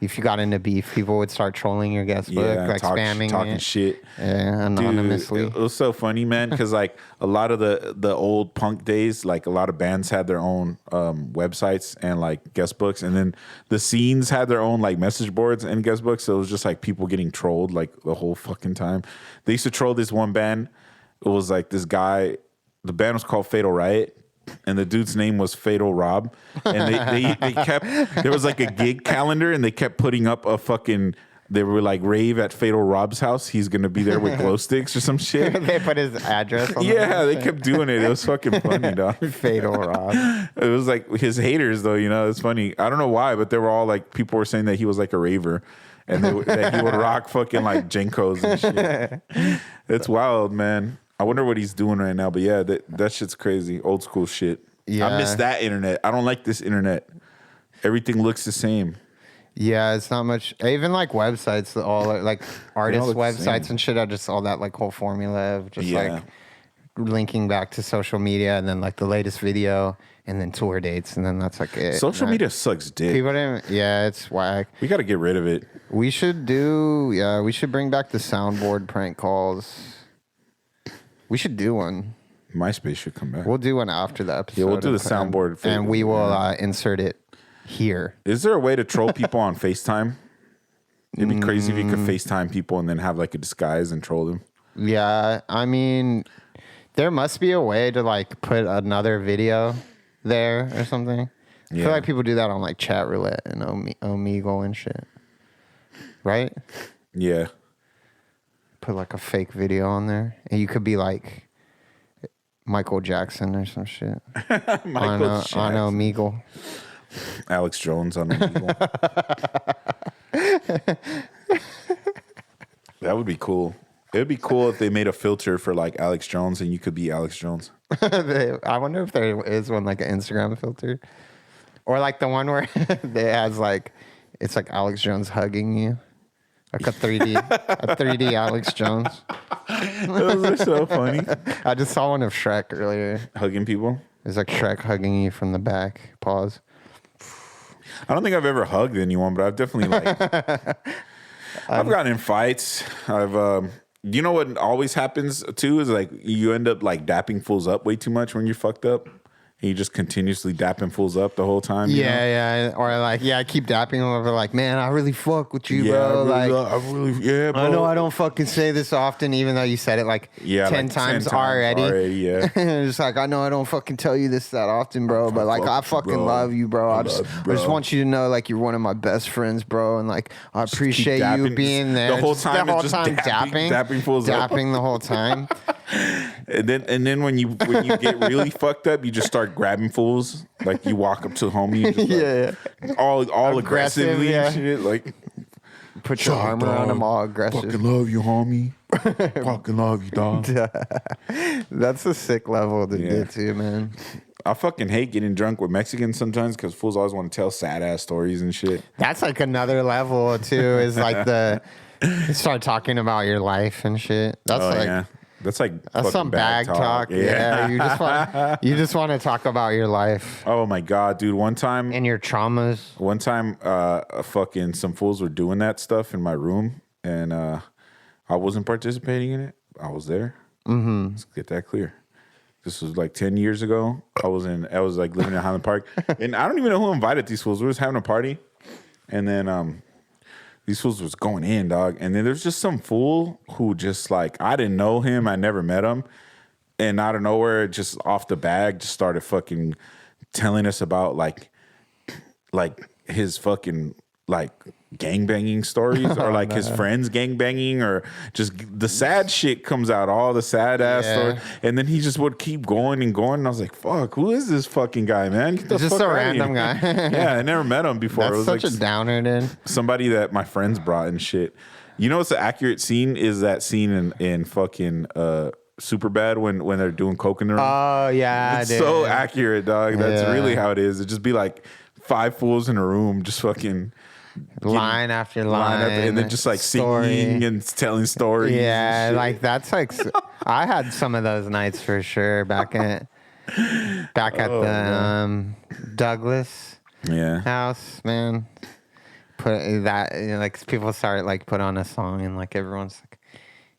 if you got into beef, people would start trolling your guest book, like spamming talking shit, anonymously. Dude, it was so funny, man, because like a lot of the old punk days, like a lot of bands had their own websites and like guest books, and then the scenes had their own like message boards and guest books. So it was just like people getting trolled like the whole fucking time. They used to troll this one band. It was like this guy. The band was called Fatal Riot. And the dude's name was Fatal Rob, and they kept, there was like a gig calendar, and they kept putting up a fucking, they were like, rave at Fatal Rob's house. He's gonna be there with glow sticks or some shit. They put his address on they kept doing it. It was fucking funny, dog. Fatal Rob. It was like his haters, though. You know, it's funny. I don't know why, but they were all like, people were saying that he was like a raver, and that he would rock fucking like Jenkos and shit. It's wild, man. I wonder what he's doing right now, but yeah, that shit's crazy. Old school shit. Yeah. I miss that internet. I don't like this internet. Everything looks the same. Yeah, it's not much. Even like websites, all like artist websites and shit are just all that like whole formula of just like linking back to social media, and then like the latest video, and then tour dates, and then that's like it. Social media sucks dick. It's whack. We got to get rid of it. We should bring back the soundboard prank calls. We should do one. MySpace should come back. We'll do one after the episode. Yeah, we'll do the soundboard. And we will insert it here. Is there a way to troll people on FaceTime? It'd be crazy if you could FaceTime people and then have like a disguise and troll them. Yeah, I mean, there must be a way to like put another video there or something. I feel like people do that on like Chat Roulette and Omegle and shit. Right? Yeah. Put like a fake video on there, and you could be like Michael Jackson or some shit. Michael Jackson. On Omegle. Alex Jones on Omegle. That would be cool. It would be cool if they made a filter for like Alex Jones, and you could be Alex Jones. I wonder if there is one like an Instagram filter, or like the one where it has like, it's like Alex Jones hugging you. Like a 3D Alex Jones. Those are so funny. I just saw one of Shrek earlier. Hugging people? It's like Shrek hugging you from the back. Pause. I don't think I've ever hugged anyone, but I've definitely like, I've gotten in fights. You know what always happens too is like you end up like dapping fools up way too much when you're fucked up. He just continuously dapping fools up the whole time. Yeah. Or like, I keep dapping him over like, man, I really fuck with you, bro. Bro. I know I don't fucking say this often, even though you said it like 10 times already. Yeah. It's like, I know I don't fucking tell you this that often, bro, but like, I fucking love you, bro. I just want you to know like you're one of my best friends, bro. And like, I appreciate you being there. The whole time dapping fools up. Dapping the whole time. And then when you get really fucked up, you just start grabbing fools. Like you walk up to the homie, and just like, all aggressively and shit. Like put your arm around him, all aggressive. Fucking love you, homie. Fucking love you, dog. That's a sick level to get to, man. I fucking hate getting drunk with Mexicans sometimes because fools always want to tell sad ass stories and shit. That's like another level too. Is like You start talking about your life and shit. That's some bag talk. Yeah, you just want to talk about your life. Oh my god, dude! One time and your traumas. One time, fucking some fools were doing that stuff in my room, and I wasn't participating in it. I was there. Mm-hmm. Let's get that clear. This was like 10 years ago. I was like living in Highland Park, and I don't even know who invited these fools. We was having a party, and then these fools was going in, dog. And then there's just some fool who just like, I didn't know him. I never met him. And out of nowhere, just off the bag, just started fucking telling us about like his fucking like gangbanging stories or like his friends gangbanging or just the sad shit comes out, all the sad ass stories. And then he just would keep going and going. And I was like, fuck, who is this fucking guy, man? Get the just fuck a out random of here. guy. Yeah, I never met him before. That's it was such like a downer, dude. somebody that my friends brought and shit. You know what's the accurate scene is that scene in fucking Superbad when they're doing coke in the room. Oh yeah, it's dude. so accurate, dog. That's really how it is. It just be like 5 fools in a room, just fucking line after line, and then just like singing and telling stories. Yeah, like that's like I had some of those nights for sure back at the Douglas house, man. Put that, you know, like people start like put on a song and like everyone's like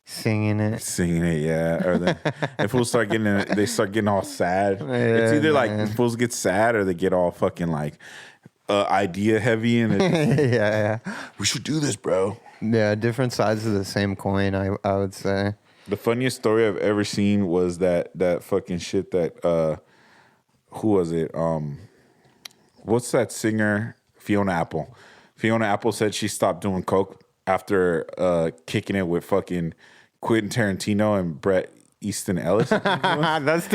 singing it, yeah. Or then if fools start they start getting all sad. It's either like fools get sad or they get all fucking like idea heavy and yeah. We should do this, bro. Yeah, different sides of the same coin. I would say the funniest story I've ever seen was that fucking shit that who was it? What's that singer? Fiona Apple. Fiona Apple said she stopped doing coke after kicking it with fucking Quentin Tarantino and Bret Easton Ellis. That's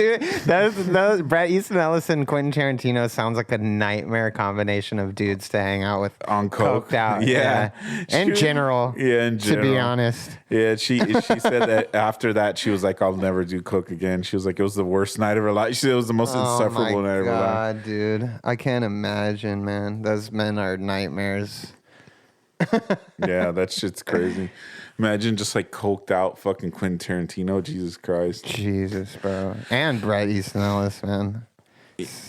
Bret Easton Ellis and Quentin Tarantino sounds like a nightmare combination of dudes to hang out with on coke. Coked out. Yeah. In general. To be honest. Yeah, she said that after that she was like, I'll never do coke again. She was like, it was the worst night of her life. She said it was the most insufferable night of her life. God, dude. I can't imagine, man. Those men are nightmares. Yeah, that shit's crazy. Imagine just like coked out fucking Quentin Tarantino. Jesus Christ. Jesus, bro. And Bret Easton Ellis, man.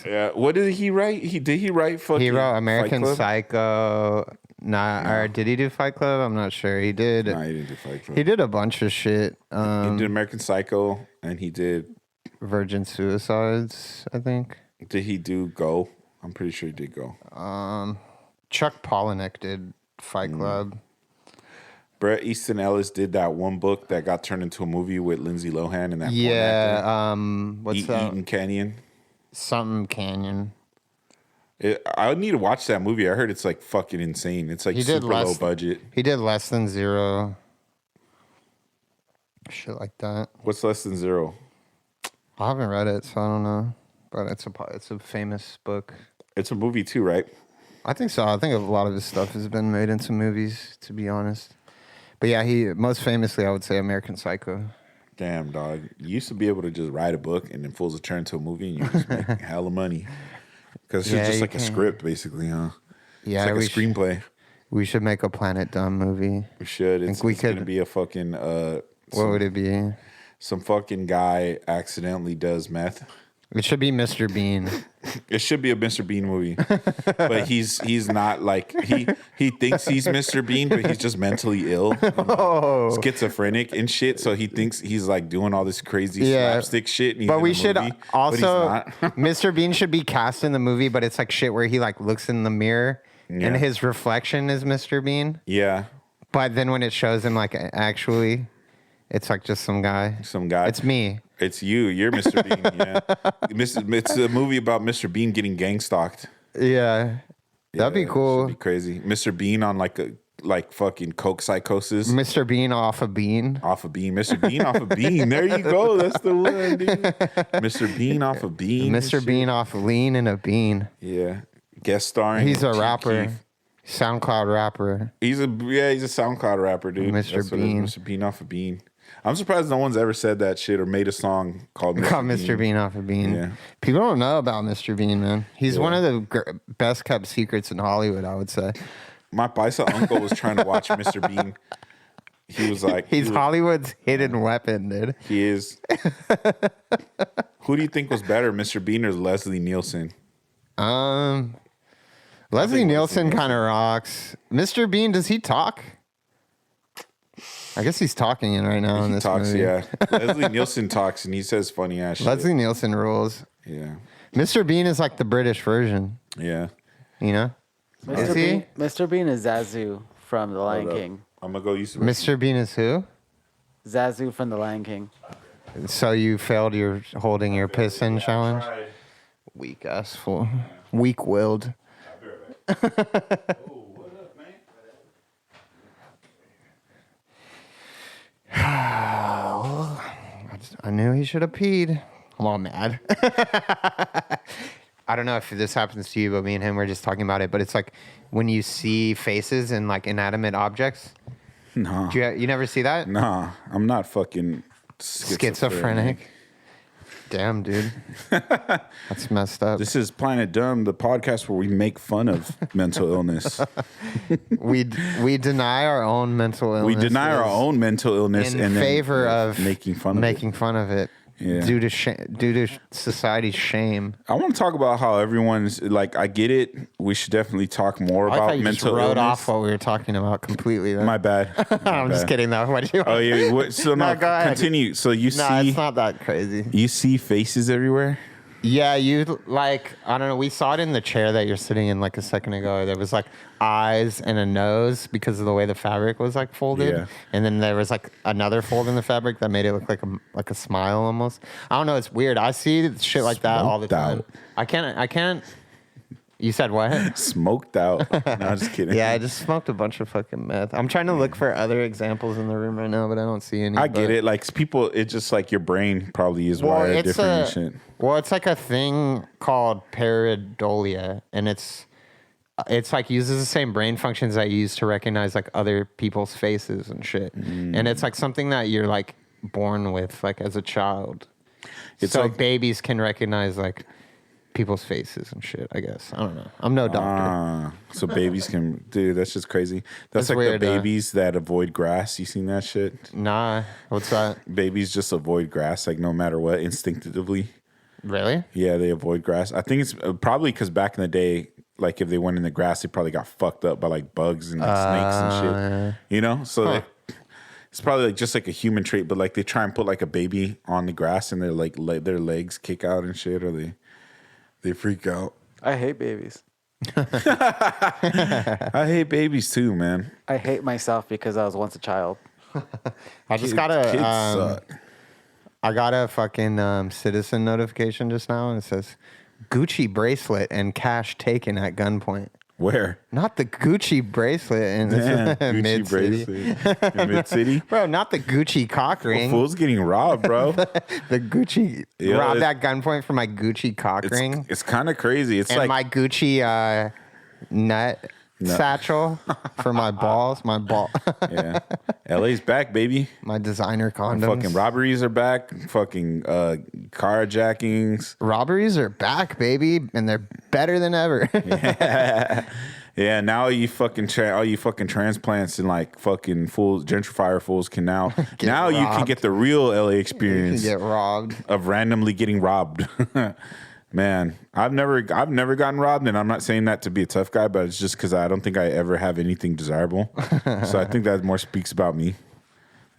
Yeah. What did he write? Did he write fucking? He wrote American Psycho. Or did he do Fight Club? I'm not sure. He did. No, he didn't do Fight Club. He did a bunch of shit. He did American Psycho, and he did Virgin Suicides, I think. Did he do Go? I'm pretty sure he did Go. Chuck Palahniuk did Fight Club. Bret Easton Ellis did that one book that got turned into a movie with Lindsay Lohan and that. Yeah, what's that? Eaton Canyon. Something Canyon. I would need to watch that movie. I heard it's like fucking insane. It's like super low budget. He did Less Than Zero. Shit like that. What's Less Than Zero? I haven't read it, so I don't know. But it's a famous book. It's a movie too, right? I think so. I think a lot of his stuff has been made into movies, to be honest. But yeah, he most famously, I would say, American Psycho. Damn, dog. You used to be able to just write a book and then fools would turn into a movie and you just make hella money. Because it's just like a script, basically, huh? Yeah, it's like a screenplay. We should make a Planet Dumb movie. We should. It's going to be a fucking... what would it be? Some fucking guy accidentally does meth. It should be Mr. Bean. It should be a Mr. Bean movie, but he's not like he thinks he's Mr. Bean, but he's just mentally ill, schizophrenic and shit. So he thinks he's like doing all this crazy slapstick shit. And but we should also Mr. Bean should be cast in the movie, but it's like shit where he like looks in the mirror and his reflection is Mr. Bean. Yeah, but then when it shows him like actually, it's like just some guy. It's me. It's you. You're Mr. Bean. Yeah, it's a movie about Mr. Bean getting gang stalked. Yeah, that'd be cool. That'd be crazy. Mr. Bean on like fucking coke psychosis. Mr. Bean off a bean. Off a bean. Mr. Bean off a bean. There you go. That's the one, dude. Mr. Bean off a bean. Mr. Bean off lean and a bean. Yeah, guest starring. He's a rapper. SoundCloud rapper. He's a SoundCloud rapper, dude. Mr. Bean. Mr. Bean off a bean. I'm surprised no one's ever said that shit or made a song called Mr. Bean off a bean. Yeah. People don't know about Mr. Bean, man. He's one of the best kept secrets in Hollywood, I would say. My paisa uncle was trying to watch Mr. Bean he was like, he's Hollywood's hidden weapon, dude. He is. Who do you think was better, Mr. Bean or Leslie Nielsen? Leslie Nielsen kind of rocks. Mr. Bean, does he talk? I guess he's talking in right now in this movie. Yeah. Leslie Nielsen talks and he says funny ass shit. Leslie Nielsen rules. Yeah. Mr. Bean is like the British version. Yeah. You know? Mr. Bean is Zazu from The Lion King. I'm gonna go use Mr. Bean is who? Zazu from The Lion King. So you failed your holding your piss in challenge? Weak ass fool. Weak willed. I knew he should have peed. I'm all mad. I don't know if this happens to you, but me and him were just talking about it. But it's like when you see faces in like inanimate objects. No. You never see that? Nah, I'm not fucking schizophrenic. Damn, dude. That's messed up. This is Planet Dumb, the podcast where we make fun of mental illness. we deny our own mental illness. We deny our own mental illness in favor of making fun of it. Yeah. Due to society's shame. I want to talk about how everyone's like. I get it. We should definitely talk more about mental illness. Wrote off what we were talking about completely. Then. My bad. I'm just kidding. Though. What do you? Oh yeah. So no, go ahead. Continue. So you see? It's not that crazy. You see faces everywhere. Yeah, you like, I don't know, we saw it in the chair that you're sitting in like a second ago. There was like eyes and a nose because of the way the fabric was like folded. Yeah. And then there was like another fold in the fabric that made it look like a smile almost. I don't know, it's weird. I see shit like that all the time. I can't. You said what? Smoked out. No, I'm just kidding. Yeah, I just smoked a bunch of fucking meth. I'm trying to look for other examples in the room right now, but I don't see any. I get it. Like people, it's just like your brain probably is wired different and shit. Well, it's like a thing called pareidolia, and it's like uses the same brain functions that you use to recognize like other people's faces and shit. And it's like something that you're like born with, like as a child. It's so like babies can recognize like people's faces and shit, I guess. I don't know. I'm no doctor. So babies can... Dude, that's just crazy. That's like weird, the babies that avoid grass. You seen that shit? Nah. What's that? Babies just avoid grass, like no matter what, instinctively. Really? Yeah, they avoid grass. I think it's probably because back in the day, like if they went in the grass, they probably got fucked up by like bugs and like snakes and shit. Yeah. You know? So it's probably like just like a human trait, but like they try and put like a baby on the grass and they're like their legs kick out and shit, or they freak out. I hate babies. I hate babies too, man. I hate myself because I was once a child. I just got a fucking citizen notification just now, and it says Gucci bracelet and cash taken at gunpoint. Where? Not the Gucci bracelet in Mid-City. In Mid-City? Bro, not the Gucci cock ring. Fool's getting robbed, bro. The Gucci. Robbed at gunpoint for my Gucci cock ring. It's kind of crazy. It's and like my Gucci nut satchel for my balls. My ball. Yeah. LA's back, baby. My designer condoms. Fucking robberies are back. Fucking carjackings. Robberies are back, baby, and they're better than ever. Yeah. Yeah, now all you fucking transplants and like fucking fools, gentrifier fools can now you can get the real LA experience. You can get robbed of randomly getting robbed. Man, I've never gotten robbed, and I'm not saying that to be a tough guy, but it's just because I don't think I ever have anything desirable. So I think that more speaks about me.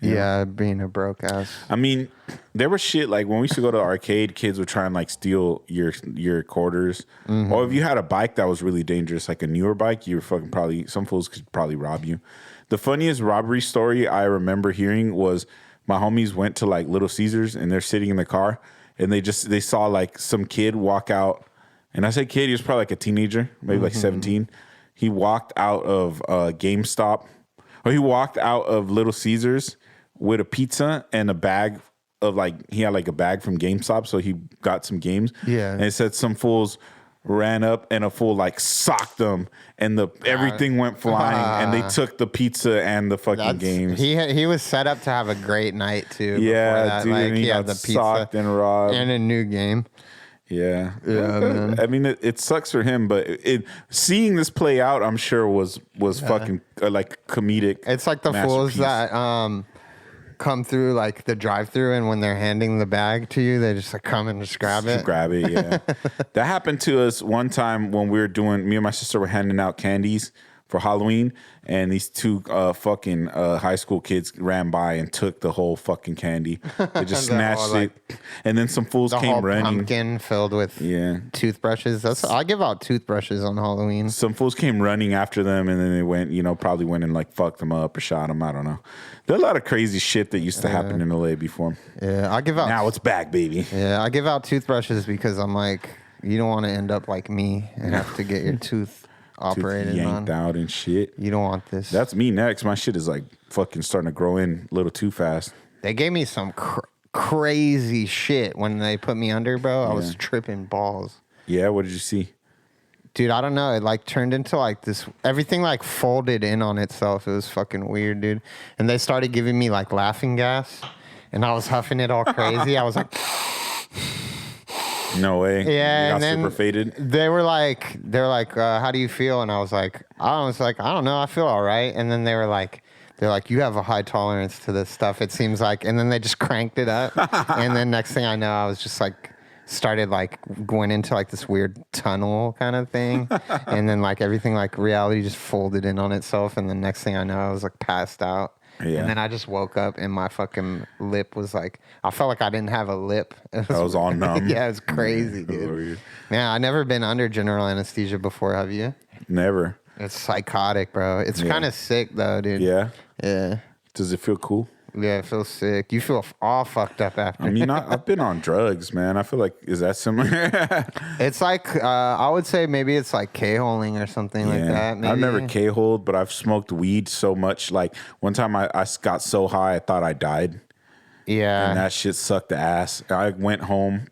Yeah, being a broke ass. I mean, there was shit like when we used to go to the arcade, kids would try and like steal your quarters. Mm-hmm. Or if you had a bike that was really dangerous, like a newer bike, you were fucking some fools could probably rob you. The funniest robbery story I remember hearing was my homies went to like Little Caesars and they're sitting in the car. And they saw like some kid walk out, and I say kid, he was probably like a teenager, maybe like 17. He walked out of GameStop, or he walked out of Little Caesars with a pizza and a bag of he had like a bag from GameStop, so he got some games. Yeah, and it said some fools ran up and a fool like socked them, and everything went flying, and they took the pizza and the fucking games. He was set up to have a great night too. Yeah, that. Dude, like, and he got had the pizza socked and robbed and a new game. Yeah. Man. I mean, it sucks for him, but seeing this play out, I'm sure was fucking like comedic. It's like the fools that come through like the drive-through, and when they're handing the bag to you, they just like come and just grab it. Yeah. That happened to us one time when me and my sister were handing out candies for Halloween, and these two fucking high school kids ran by and took the whole fucking candy. They just snatched it, and then some fools came whole running. Pumpkin filled with toothbrushes. I give out toothbrushes on Halloween. Some fools came running after them, and then they went, probably went and like fucked them up or shot them. I don't know. There's a lot of crazy shit that used to happen in LA before. Yeah, I give out. Now it's back, baby. Yeah, I give out toothbrushes because I'm like, you don't want to end up like me and have to get your tooth operated yanked out and shit. You don't want this. That's me next. My shit is like fucking starting to grow in a little too fast. They gave me some crazy shit when they put me under, bro. I was tripping balls. Yeah, what did you see? Dude, I don't know. It like turned into like this, everything like folded in on itself. It was fucking weird, dude. And they started giving me like laughing gas, and I was huffing it all crazy. I was like, no way. Yeah, you got and then super faded. They were like, how do you feel? And I was like, I don't know. I feel all right. And then they're like, you have a high tolerance to this stuff, it seems like. And then they just cranked it up. And then next thing I know, I was just like, started like going into like this weird tunnel kind of thing. And then like everything, like reality just folded in on itself. And the next thing I know, I was like passed out. Yeah. And then I just woke up and my fucking lip was like, I felt like I didn't have a lip. I was all numb. Yeah, it was crazy, dude. Man, I've never been under general anesthesia before, have you? Never. It's psychotic, bro. It's kind of sick, though, dude. Yeah? Yeah. Does it feel cool? Yeah, it feels sick. You feel all fucked up after. I mean, I've been on drugs, man. I feel like, is that similar? It's like, I would say maybe it's like K-holing or something like that. Maybe. I've never K-holed, but I've smoked weed so much. Like, one time I got so high, I thought I died. Yeah. And that shit sucked ass. I went home.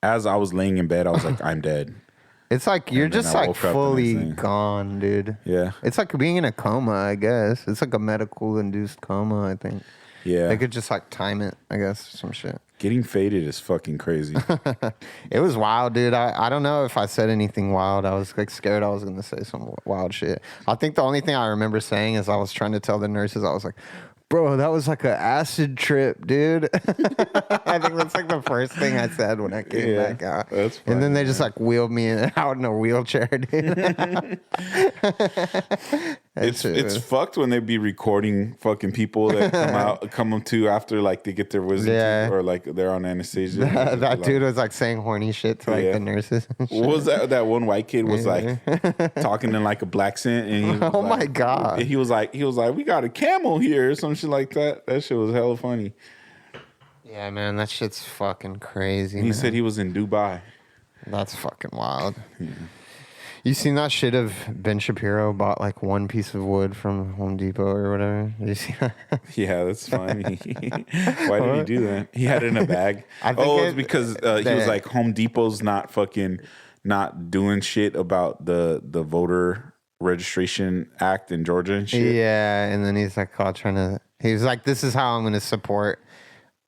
As I was laying in bed, I was like, I'm dead. It's like you're just like fully gone, dude. Yeah. It's like being in a coma, I guess. It's like a medical induced coma, I think. Yeah. They could just like time it, I guess, or some shit. Getting faded is fucking crazy. It was wild, dude. I don't know if I said anything wild. I was like scared I was going to say some wild shit. I think the only thing I remember saying is I was trying to tell the nurses, I was like, bro, that was like an acid trip, dude. I think that's like the first thing I said when I came back out. That's funny, and then they just like wheeled me out in a wheelchair, dude. It's fucked when they be recording fucking people that come to after like they get their wisdom teeth or like they're on anesthesia. That like, dude was like saying horny shit to like the nurses. What was that? That one white kid was like talking in like a black accent, and he was my god, he was like, we got a camel here or some shit like that. That shit was hella funny. Yeah, man, that shit's fucking crazy. He said he was in Dubai. That's fucking wild. You seen that shit of Ben Shapiro bought like one piece of wood from Home Depot or whatever? Did you see that? Yeah, that's funny. Why did he do that? He had it in a bag. It's because he was like, Home Depot's not doing shit about the voter registration act in Georgia and shit. Yeah, and then he's like, he was like, this is how I'm going to support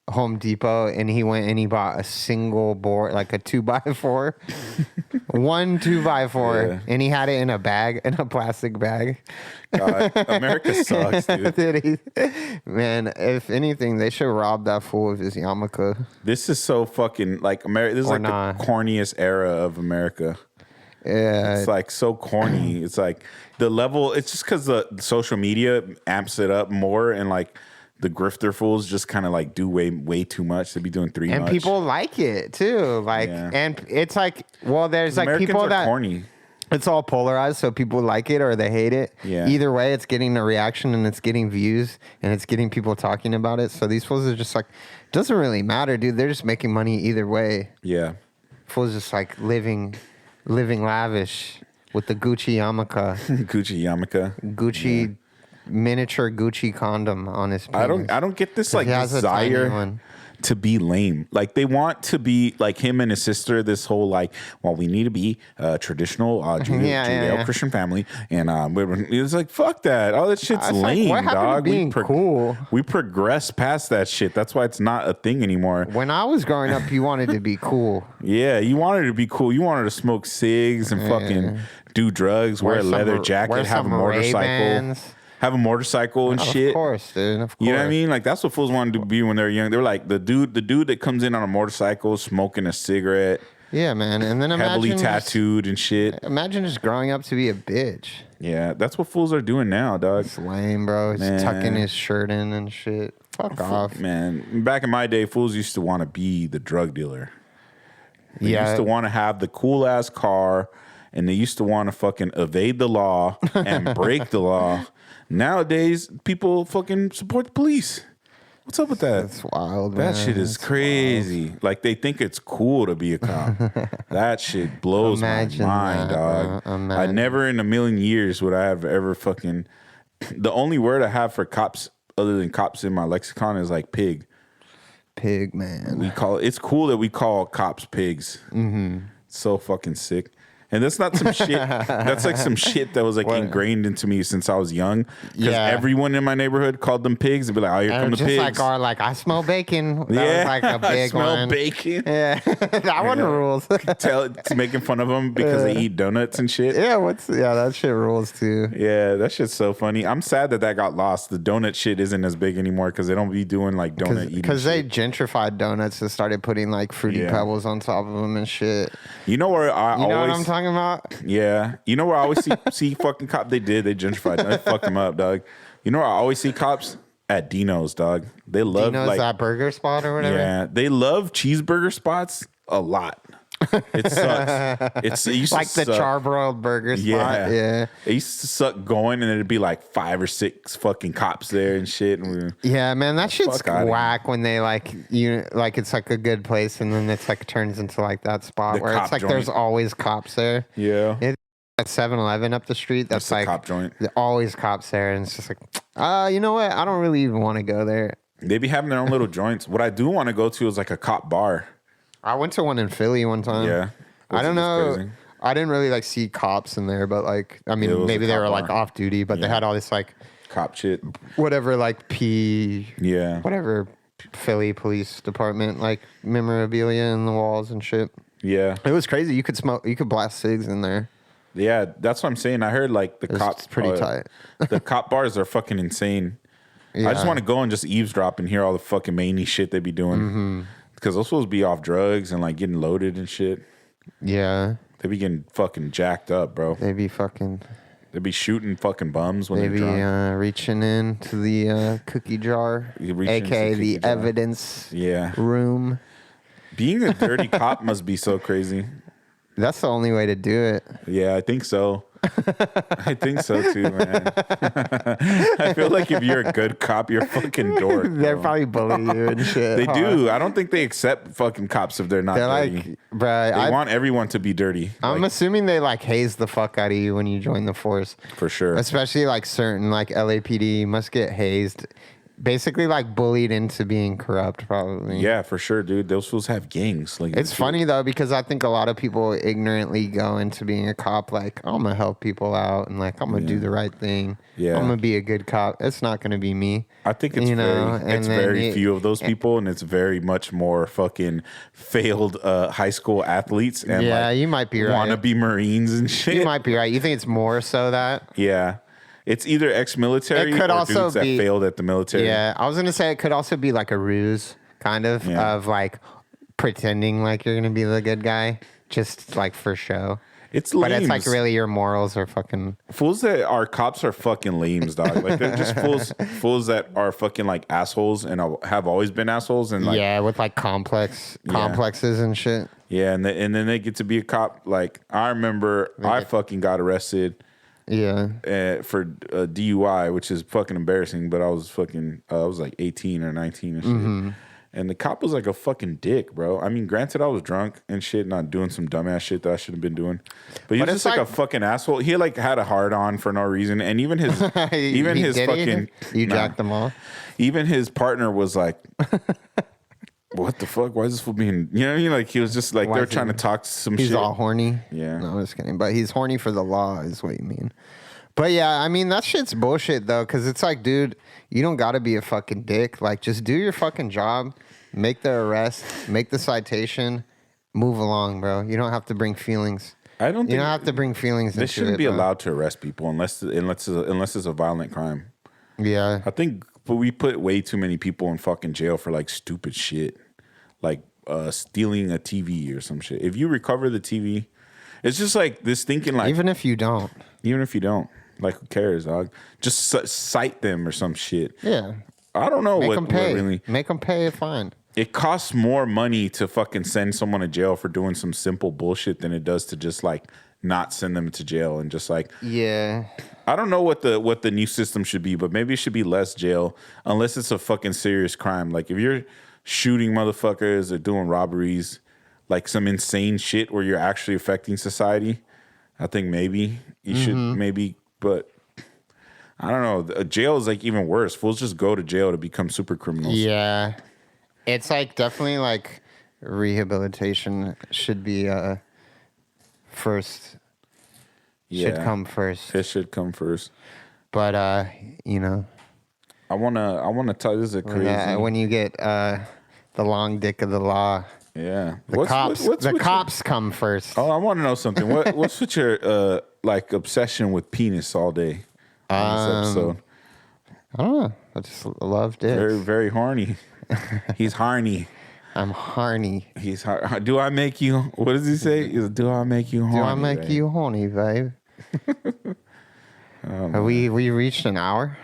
Home Depot, and he went and he bought a single board, like a 2x4, one 2x4, and he had it in a bag, in a plastic bag. God, America sucks, dude. Man, if anything, they should rob that fool of his yarmulke. This is so fucking like America. This is like the corniest era of America. Yeah, it's like so corny. It's like the level. It's just because the social media amps it up more, and like the grifter fools just kind of like do way too much. They be doing too much, and people like it too. Like, and it's like, well, there's like Americans people that corny. It's all polarized, so people like it or they hate it. Yeah. Either way, it's getting a reaction and it's getting views and it's getting people talking about it. So these fools are just like, doesn't really matter, dude. They're just making money either way. Yeah. Fools just like living lavish with the Gucci yarmulke. Gucci yarmulke. Gucci miniature Gucci condom on his penis. I don't get this like desire to be lame. Like they want to be like him and his sister. This whole like, well, we need to be a traditional Judeo-Christian family, and it's like fuck that. All that shit's lame, like, what dog. To being cool. We progressed past that shit. That's why it's not a thing anymore. When I was growing up, you wanted to be cool. Yeah, you wanted to be cool. You wanted to smoke cigs and fucking do drugs, wear a leather jacket, have a motorcycle. Ray-Bans. Have a motorcycle and shit. Of course, dude. Of course. You know what I mean? Like that's what fools wanted to be when they were young. They were like the dude that comes in on a motorcycle, smoking a cigarette. Yeah, man. And then heavily tattooed and shit. Imagine just growing up to be a bitch. Yeah, that's what fools are doing now, dog. It's lame, bro. He's tucking his shirt in and shit. Fuck off, man. Back in my day, fools used to want to be the drug dealer. They used to want to have the cool ass car, and they used to want to fucking evade the law and break the law. Nowadays, people fucking support the police. What's up with that? That's wild, man. That shit is crazy. Wild. Like, they think it's cool to be a cop. That shit blows my mind, dog. I never in a million years would I have ever fucking... The only word I have for cops, other than cops in my lexicon, is like pig. Pig, man. We call it's cool that we call cops pigs. Mm-hmm. So fucking sick. And that's not some shit. That's like some shit that was like ingrained into me since I was young. Because everyone in my neighborhood called them pigs. They'd be like, "Oh, here come the pigs." Like, I smell bacon. That was like a big one. I smell bacon. Yeah, that one rules. It's making fun of them because they eat donuts and shit. Yeah, that shit rules too. Yeah, that shit's so funny. I'm sad that got lost. The donut shit isn't as big anymore because they don't be doing like donut eating. Because they gentrified donuts and started putting like fruity pebbles on top of them and shit. You know where I You know always... what I'm talking about? Yeah. You know where I always see fucking cops? They gentrified them. They fucked them up, dog. You know where I always see cops? At Dino's, dog. They love Dino's, like, that burger spot or whatever? Yeah. They love cheeseburger spots a lot. It sucks. It used like to the charbroiled burger spot. Yeah. It used to suck going, and it'd be like 5 or 6 fucking cops there and shit. And yeah, man, that shit's whack when they like it's like a good place, and then it's like turns into like that spot where it's like there's always cops there. Yeah. At 7-Eleven up the street, that's like cop joint. Always cops there, and it's just like, you know what? I don't really even want to go there. They be having their own little joints. What I do want to go to is like a cop bar. I went to one in Philly one time. Yeah. I don't know. Crazy. I didn't really like see cops in there, but like, I mean, maybe they were like off duty, but they had all this like cop shit, whatever, like whatever Philly police department, like memorabilia in the walls and shit. Yeah. It was crazy. You could blast cigs in there. Yeah. That's what I'm saying. I heard like the cops pretty tight. The cop bars are fucking insane. Yeah. I just want to go and just eavesdrop and hear all the fucking many shit they be doing. Mm-hmm. Because those supposed to be off drugs and like getting loaded and shit. Yeah. They be getting fucking jacked up, bro. They be shooting fucking bums when they're drunk. They be reaching into the cookie jar, aka the evidence room. Being a dirty cop must be so crazy. That's the only way to do it. Yeah, I think so. I think so too, man. I feel like if you're a good cop, you're a fucking dork. They're probably bullying you and shit. They do. I don't think they accept fucking cops if they're not dirty. Like, bro, they want everyone to be dirty. I'm assuming they like haze the fuck out of you when you join the force. For sure. Especially like certain like LAPD must get hazed. Basically, like bullied into being corrupt, probably. Yeah, for sure, dude. Those fools have gangs. Like, it's funny though because I think a lot of people ignorantly go into being a cop like, I'm gonna help people out and like I'm gonna do the right thing. Yeah, I'm gonna be a good cop. It's not gonna be me. I think it's very few of those people, and it's very much more fucking failed high school athletes. And you might be right. Wanna be Marines and shit. You might be right. You think it's more so that? Yeah. It's either ex-military or dudes that failed at the military. Yeah, I was going to say it could also be like a ruse, kind of like pretending like you're going to be the good guy, just like for show. It's lame. But it's like really your morals are fucking... Fools that are cops are fucking lames, dog. Like they're just fools that are fucking like assholes and have always been assholes. And like, with like complexes and shit. Yeah, and then they get to be a cop. Like I remember I fucking got arrested. Yeah. For DUI, which is fucking embarrassing, but I was like 18 or 19 or shit. Mm-hmm. And the cop was like a fucking dick, bro. I mean, granted, I was drunk and shit, not doing some dumbass shit that I shouldn't have been doing. But he was just like a fucking asshole. He like had a hard on for no reason. And even his jacked them off. Even his partner was like what the fuck? Why is this fool being? You know what I mean? Like he was just like they're trying to talk some shit. He's all horny. Yeah. No, I'm just kidding. But he's horny for the law, is what you mean. But yeah, I mean that shit's bullshit though, because it's like, dude, you don't gotta be a fucking dick. Like, just do your fucking job, make the arrest, make the citation, move along, bro. You don't have to bring feelings. I don't. You don't have to bring feelings. They shouldn't be allowed to arrest people unless it's a violent crime. Yeah, I think, but we put way too many people in fucking jail for like stupid shit, like stealing a TV or some shit. If you recover the TV, it's just like this thinking like even if you don't, like who cares, dog? Just cite them or some shit. Yeah, I don't know make what them pay. Really. Make them pay a fine. It costs more money to fucking send someone to jail for doing some simple bullshit than it does to just like not send them to jail and just like Yeah. I don't know what the new system should be, but maybe it should be less jail unless it's a fucking serious crime. Like if you're shooting motherfuckers or doing robberies, like some insane shit where you're actually affecting society, I think maybe you should maybe, but I don't know. Jail is like even worse. Fools just go to jail to become super criminals. Yeah. It's like definitely like rehabilitation should be first. Yeah. Should come first. It should come first. But you know, I wanna tell you, this is a crazy. when you get the long dick of the law, yeah, the cops come first. Oh, I want to know something. What's with your like obsession with penis all day on this episode? I don't know. I just love dicks. Very, very horny. He's horny. I'm horny. He's hard. Do I make you? What does he say? Do I make you horny? Do I make babe? you horny, babe? Have we reached an hour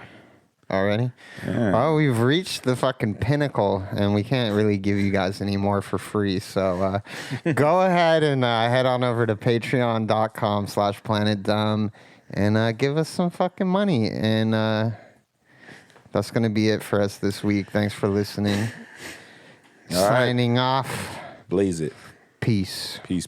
already? Yeah. Oh, we've reached the fucking pinnacle, and we can't really give you guys any more for free. So go ahead and head on over to patreon.com/planetdumb and give us some fucking money. And that's going to be it for us this week. Thanks for listening. All right. Signing off. Blaze it. Peace. Peace.